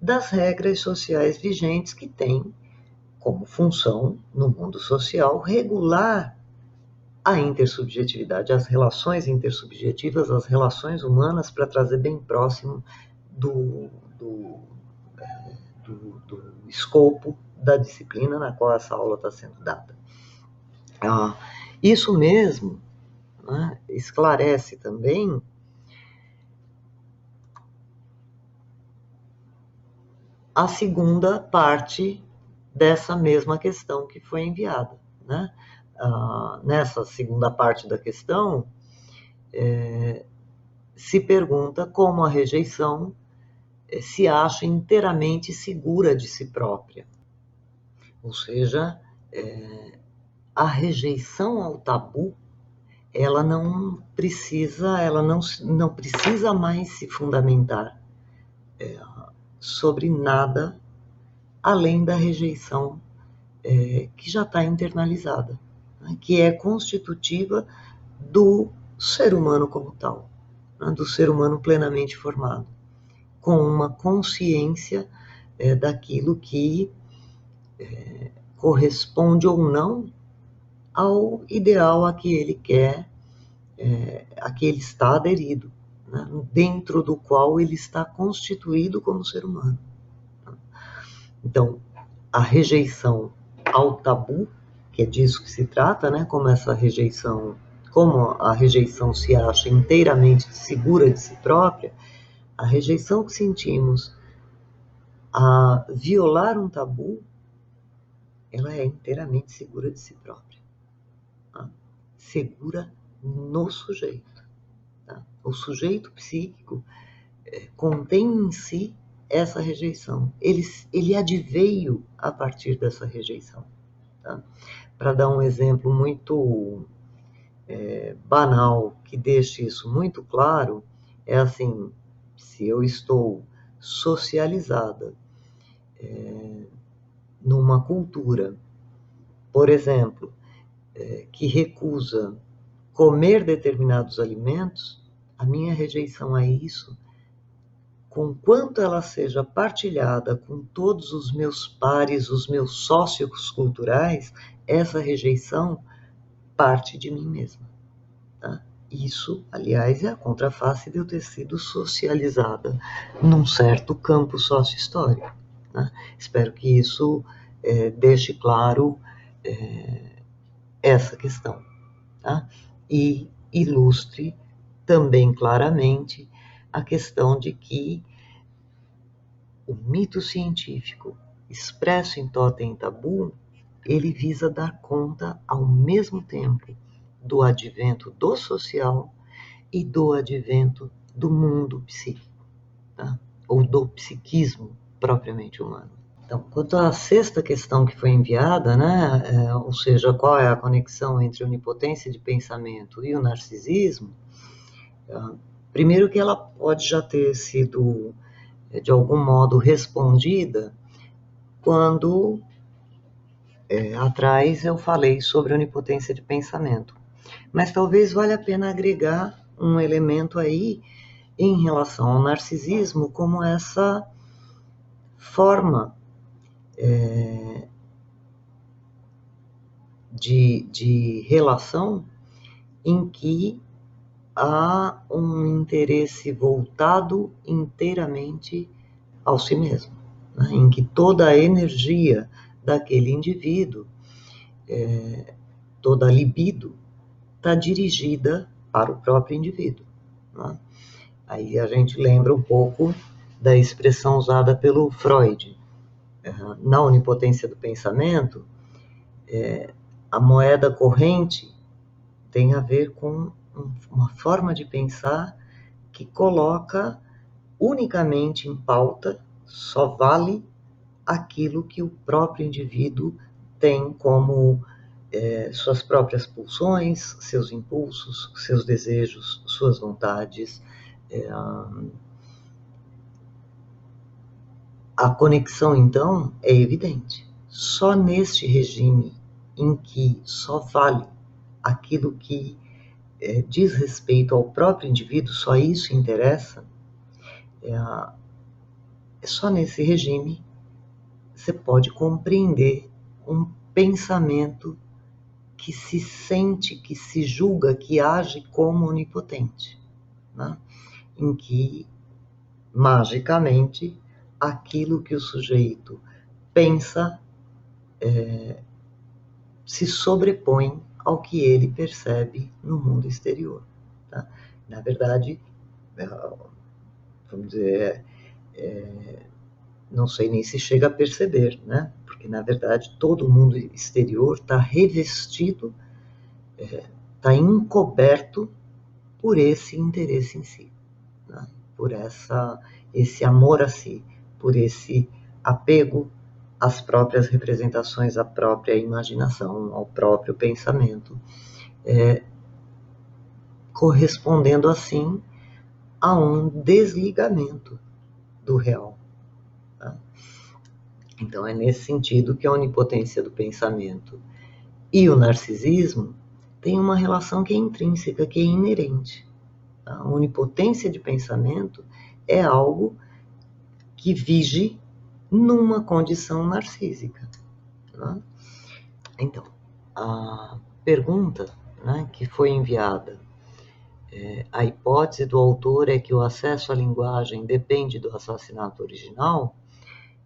das regras sociais vigentes que têm como função, no mundo social, regular a intersubjetividade, as relações intersubjetivas, as relações humanas, para trazer bem próximo do escopo da disciplina na qual essa aula está sendo dada. Isso mesmo, né, esclarece também a segunda parte dessa mesma questão que foi enviada, né? Nessa segunda parte da questão, se pergunta como a rejeição se acha inteiramente segura de si própria. Ou seja, a rejeição ao tabu, ela não precisa mais se fundamentar sobre nada além da rejeição que já está internalizada, né, que é constitutiva do ser humano como tal, né, do ser humano plenamente formado, com uma consciência daquilo que corresponde ou não ao ideal a que ele quer, a que ele está aderido, né, dentro do qual ele está constituído como ser humano. Então, a rejeição ao tabu, que é disso que se trata, né, como a rejeição se acha inteiramente segura de si própria, a rejeição que sentimos a violar um tabu, ela é inteiramente segura de si própria. Tá? Segura no sujeito. Tá? O sujeito psíquico contém em si essa rejeição. Ele adveio a partir dessa rejeição. Tá? Para dar um exemplo muito banal, que deixe isso muito claro, é assim: se eu estou socializada numa cultura, por exemplo, que recusa comer determinados alimentos, a minha rejeição a isso, conquanto ela seja partilhada com todos os meus pares, os meus sócios culturais, essa rejeição parte de mim mesma. Tá? Isso, aliás, é a contraface de eu ter sido socializada num certo campo sócio-histórico. Né? Espero que isso deixe claro essa questão. Tá? E ilustre também claramente a questão de que o mito científico expresso em Totem e Tabu, ele visa dar conta ao mesmo tempo do advento do social e do advento do mundo psíquico, tá? Ou do psiquismo propriamente humano. Então, quanto à sexta questão que foi enviada, né, ou seja, qual é a conexão entre a onipotência de pensamento e o narcisismo, primeiro que ela pode já ter sido, de algum modo, respondida quando atrás eu falei sobre a onipotência de pensamento. Mas talvez valha a pena agregar um elemento aí em relação ao narcisismo como essa forma de relação em que há um interesse voltado inteiramente ao si mesmo, né? Em que toda a energia daquele indivíduo, toda a libido, está dirigida para o próprio indivíduo, né? Aí a gente lembra um pouco da expressão usada pelo Freud. Na onipotência do pensamento, a moeda corrente tem a ver com uma forma de pensar que coloca unicamente em pauta, só vale aquilo que o próprio indivíduo tem como suas próprias pulsões, seus impulsos, seus desejos, suas vontades. A conexão, então, é evidente. Só neste regime em que só vale aquilo que diz respeito ao próprio indivíduo, só isso interessa, só nesse regime você pode compreender um pensamento que se sente, que se julga, que age como onipotente, né? Em que, magicamente, aquilo que o sujeito pensa se sobrepõe ao que ele percebe no mundo exterior, tá? Na verdade, vamos dizer, não sei nem se chega a perceber, né? Porque, na verdade, todo o mundo exterior está revestido, está encoberto por esse interesse em si, né? Por esse amor a si, por esse apego às próprias representações, à própria imaginação, ao próprio pensamento, correspondendo assim a um desligamento do real. Tá? Então é nesse sentido que a onipotência do pensamento e o narcisismo têm uma relação que é intrínseca, que é inerente. Tá? A onipotência de pensamento é algo que vige numa condição narcísica. Né? Então, a pergunta, né, que foi enviada, a hipótese do autor é que o acesso à linguagem depende do assassinato original,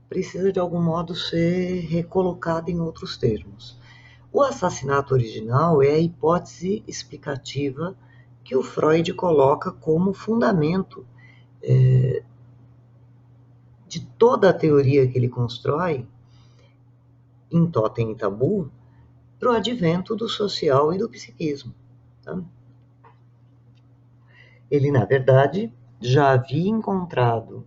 precisa de algum modo ser recolocada em outros termos. O assassinato original é a hipótese explicativa que o Freud coloca como fundamento de toda a teoria que ele constrói em Totem e Tabu para o advento do social e do psiquismo. Tá? Ele, na verdade, já havia encontrado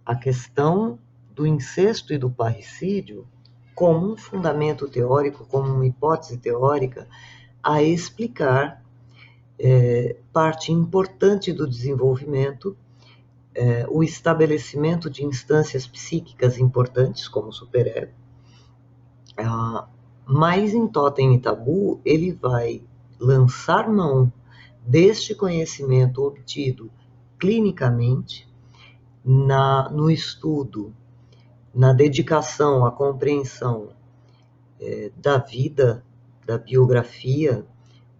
a questão do incesto e do parricídio como um fundamento teórico, como uma hipótese teórica a explicar parte importante do desenvolvimento, o estabelecimento de instâncias psíquicas importantes, como o superego. Mas em Totem e Tabu, ele vai lançar mão deste conhecimento obtido clinicamente no estudo, na dedicação à compreensão da vida, da biografia,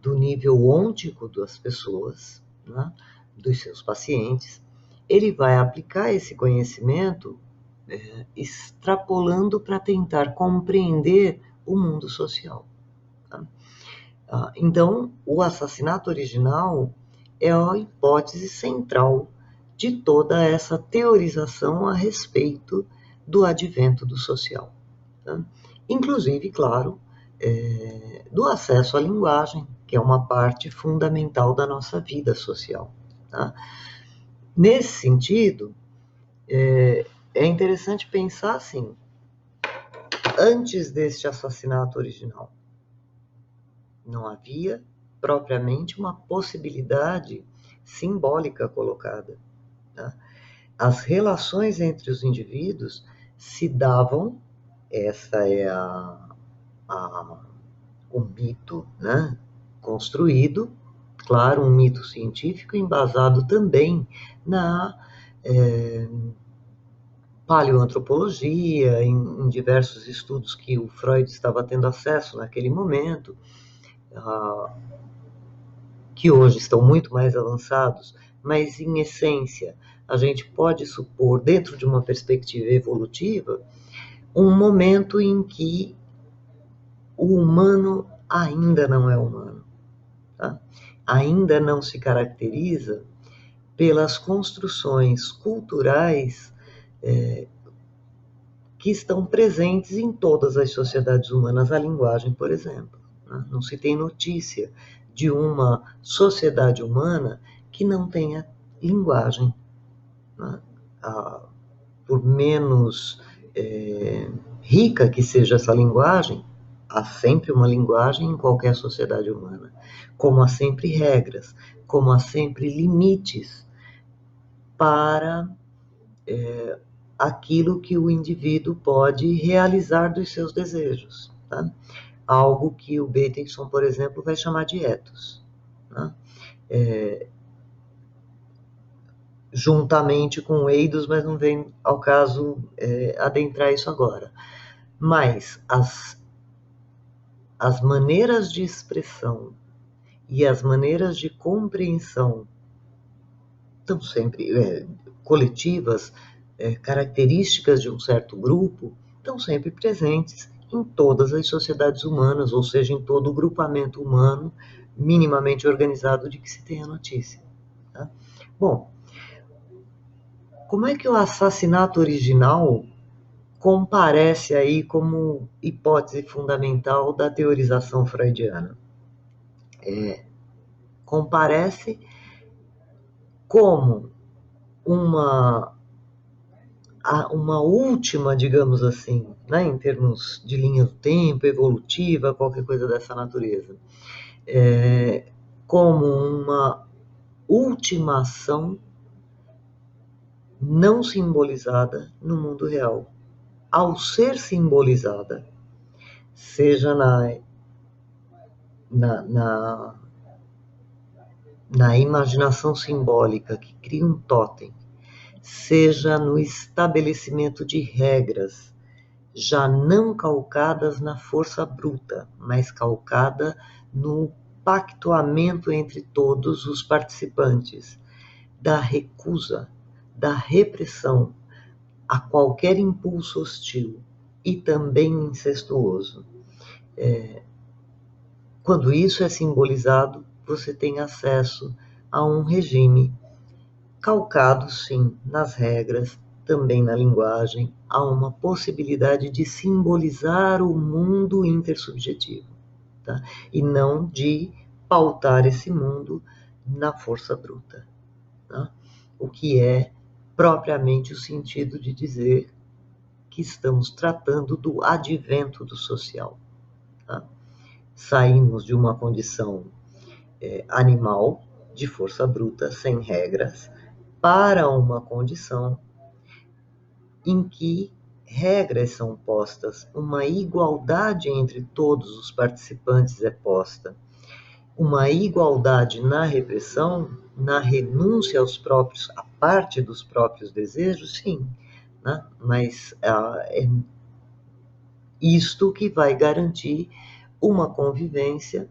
do nível ôntico das pessoas, né, dos seus pacientes. Ele vai aplicar esse conhecimento extrapolando para tentar compreender o mundo social. Tá? Então, o assassinato original é a hipótese central de toda essa teorização a respeito do advento do social. Tá? Inclusive, claro, do acesso à linguagem, que é uma parte fundamental da nossa vida social. Tá? Nesse sentido, é interessante pensar assim, antes deste assassinato original, não havia propriamente uma possibilidade simbólica colocada. Tá? As relações entre os indivíduos se davam, essa é o mito, né, construído claro, um mito científico embasado também na paleoantropologia, em diversos estudos que o Freud estava tendo acesso naquele momento, que hoje estão muito mais avançados, mas em essência a gente pode supor, dentro de uma perspectiva evolutiva, um momento em que o humano ainda não é humano, tá? Ainda não se caracteriza pelas construções culturais que estão presentes em todas as sociedades humanas, a linguagem, por exemplo. Né? Não se tem notícia de uma sociedade humana que não tenha linguagem. Né? Por menos rica que seja essa linguagem, há sempre uma linguagem em qualquer sociedade humana, como há sempre regras, como há sempre limites para aquilo que o indivíduo pode realizar dos seus desejos. Tá? Algo que o Bateson, por exemplo, vai chamar de ethos. Né? Juntamente com o eidos, mas não vem ao caso adentrar isso agora. Mas as maneiras de expressão e as maneiras de compreensão estão sempre coletivas, características de um certo grupo, estão sempre presentes em todas as sociedades humanas, ou seja, em todo o grupamento humano minimamente organizado de que se tenha notícia. Tá? Bom, como é que o assassinato original comparece aí como hipótese fundamental da teorização freudiana? Comparece como uma última, digamos assim, né, em termos de linha do tempo, evolutiva, qualquer coisa dessa natureza, como uma última ação não simbolizada no mundo real. Ao ser simbolizada, seja na imaginação simbólica que cria um totem, seja no estabelecimento de regras, já não calcadas na força bruta, mas calcada no pactuamento entre todos os participantes, da recusa, da repressão a qualquer impulso hostil e também incestuoso. Quando isso é simbolizado, você tem acesso a um regime calcado, sim, nas regras, também na linguagem, há uma possibilidade de simbolizar o mundo intersubjetivo, tá? E não de pautar esse mundo na força bruta, tá? O que é propriamente o sentido de dizer que estamos tratando do advento do social. Tá? Saímos de uma condição animal, de força bruta, sem regras, para uma condição em que regras são postas, uma igualdade entre todos os participantes é posta, uma igualdade na repressão, na renúncia aos próprios, à parte dos próprios desejos, sim, né? Mas é isto que vai garantir uma convivência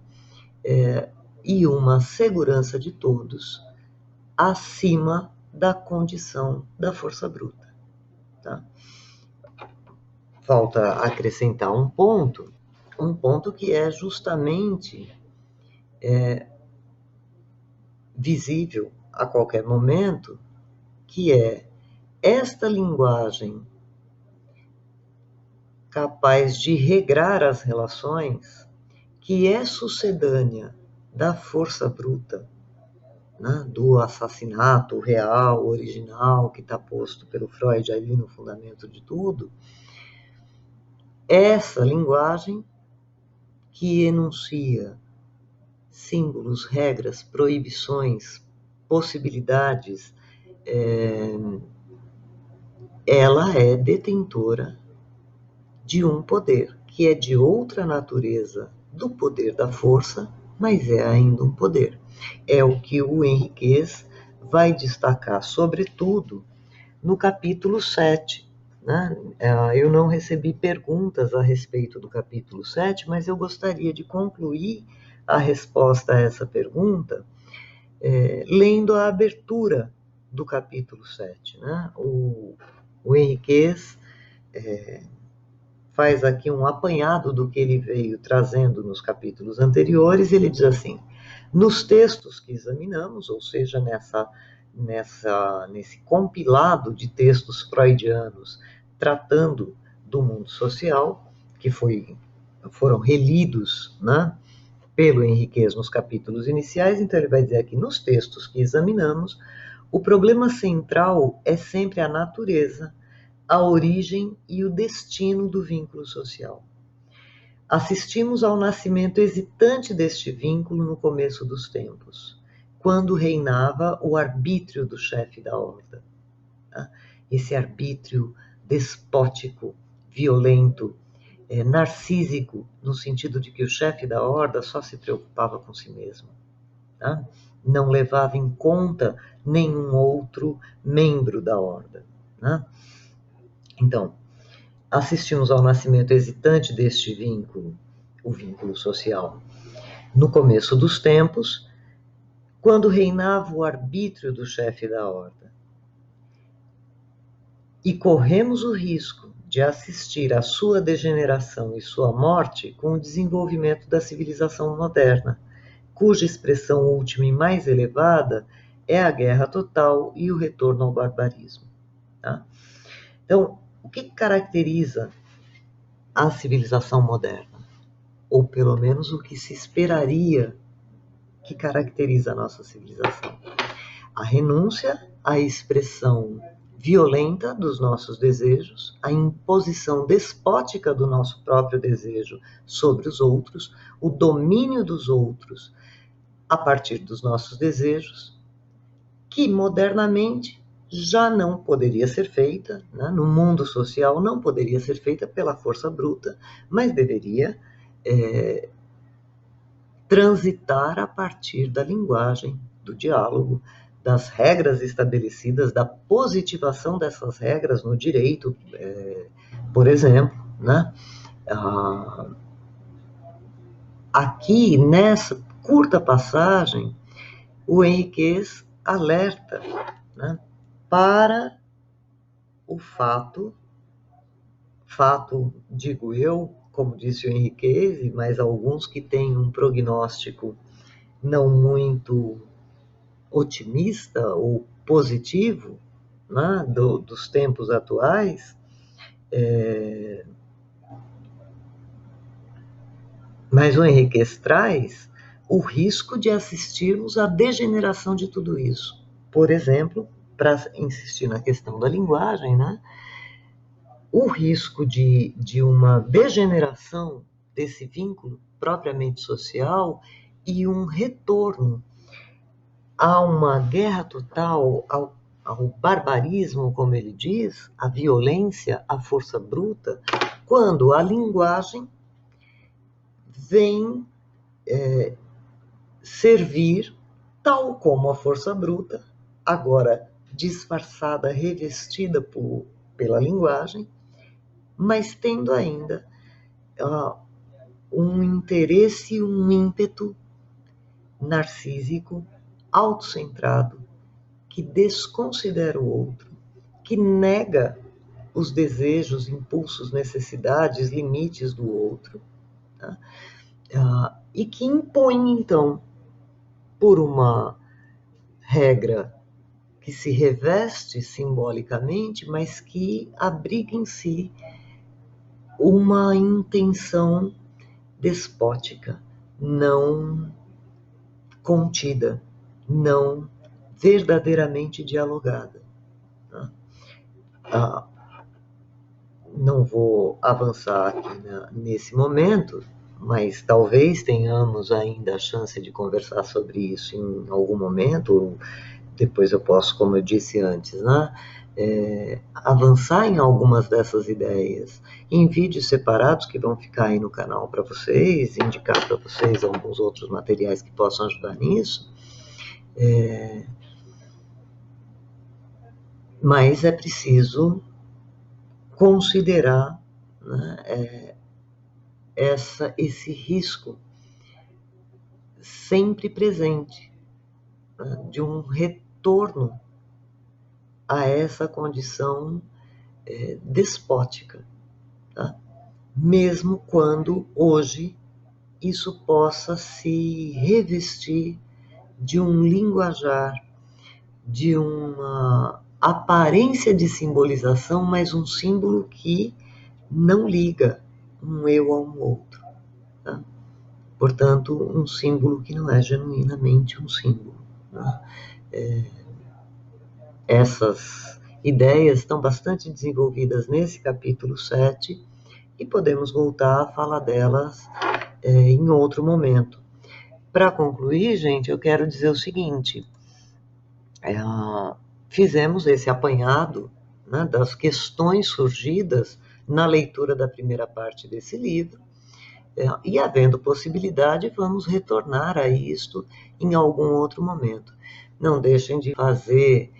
e uma segurança de todos acima da condição da força bruta. Tá? Falta acrescentar um ponto que é justamente visível a qualquer momento, que é esta linguagem capaz de regrar as relações, que é sucedânea da força bruta, né, do assassinato real, original, que está posto pelo Freud ali no fundamento de tudo, essa linguagem que enuncia símbolos, regras, proibições, possibilidades, ela é detentora de um poder que é de outra natureza do poder da força, mas é ainda um poder. é o que o Henriquez vai destacar, sobretudo, no capítulo 7. Né? Eu não recebi perguntas a respeito do capítulo 7, mas eu gostaria de concluir a resposta a essa pergunta lendo a abertura do capítulo 7. Né? O Henriquez faz aqui um apanhado do que ele veio trazendo nos capítulos anteriores. Ele diz assim: nos textos que examinamos, ou seja, nesse compilado de textos freudianos tratando do mundo social, que foram relidos, né, pelo Henriquez nos capítulos iniciais, então ele vai dizer aqui, nos textos que examinamos, o problema central é sempre a natureza, a origem e o destino do vínculo social. Assistimos ao nascimento hesitante deste vínculo no começo dos tempos, quando reinava o arbítrio do chefe da horda. Esse arbítrio despótico, violento, narcísico, no sentido de que o chefe da horda só se preocupava com si mesmo. Tá? Não levava em conta nenhum outro membro da horda. Né? Então, assistimos ao nascimento hesitante deste vínculo, o vínculo social, no começo dos tempos, quando reinava o arbítrio do chefe da horda. E corremos o risco de assistir à sua degeneração e sua morte com o desenvolvimento da civilização moderna, cuja expressão última e mais elevada é a guerra total e o retorno ao barbarismo. Tá? Então, o que caracteriza a civilização moderna? Ou pelo menos o que se esperaria que caracteriza a nossa civilização? A renúncia à expressão violenta dos nossos desejos, a imposição despótica do nosso próprio desejo sobre os outros, o domínio dos outros a partir dos nossos desejos, que modernamente já não poderia ser feita, né? No mundo social não poderia ser feita pela força bruta, mas deveria transitar a partir da linguagem, do diálogo, das regras estabelecidas, da positivação dessas regras no direito, por exemplo. Né? Aqui, nessa curta passagem, o Henriquez alerta, né, para o fato, digo eu, como disse o Henriquez, e mais alguns que têm um prognóstico não muito otimista ou positivo, né, dos tempos atuais, mas o Henriquez traz o risco de assistirmos à degeneração de tudo isso. Por exemplo, para insistir na questão da linguagem, né, o risco de uma degeneração desse vínculo propriamente social e um retorno a uma guerra total, ao barbarismo, como ele diz, à violência, à força bruta, quando a linguagem vem servir, tal como a força bruta, agora disfarçada, revestida pela linguagem, mas tendo ainda um interesse, um ímpeto narcísico, autocentrado, que desconsidera o outro, que nega os desejos, impulsos, necessidades, limites do outro, tá? E que impõe, então, por uma regra que se reveste simbolicamente, mas que abriga em si uma intenção despótica, não contida, não verdadeiramente dialogada. Não vou avançar aqui nesse momento, mas talvez tenhamos ainda a chance de conversar sobre isso em algum momento, ou depois eu posso, como eu disse antes, né, avançar em algumas dessas ideias em vídeos separados que vão ficar aí no canal para vocês, indicar para vocês alguns outros materiais que possam ajudar nisso, Mas é preciso considerar, né, esse risco sempre presente, né, de um retorno a essa condição despótica, tá? Mesmo quando hoje isso possa se revestir de um linguajar, de uma aparência de simbolização, mas um símbolo que não liga um eu a um outro, tá? Portanto, um símbolo que não é genuinamente um símbolo, né? Essas ideias estão bastante desenvolvidas nesse capítulo 7 e podemos voltar a falar delas em outro momento. Para concluir, gente, eu quero dizer o seguinte: fizemos esse apanhado, né, das questões surgidas na leitura da primeira parte desse livro, e havendo possibilidade, vamos retornar a isto em algum outro momento. Não deixem de fazer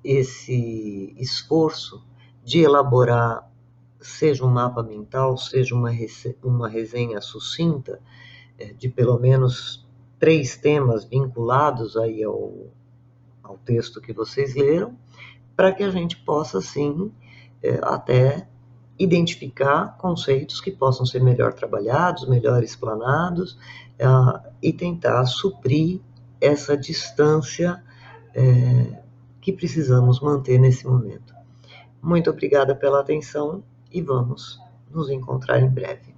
esse esforço de elaborar, seja um mapa mental, seja uma resenha sucinta, de pelo menos 3 temas vinculados aí ao texto que vocês leram, para que a gente possa, sim, até identificar conceitos que possam ser melhor trabalhados, melhor explanados, e tentar suprir essa distância que precisamos manter nesse momento. Muito obrigada pela atenção e vamos nos encontrar em breve.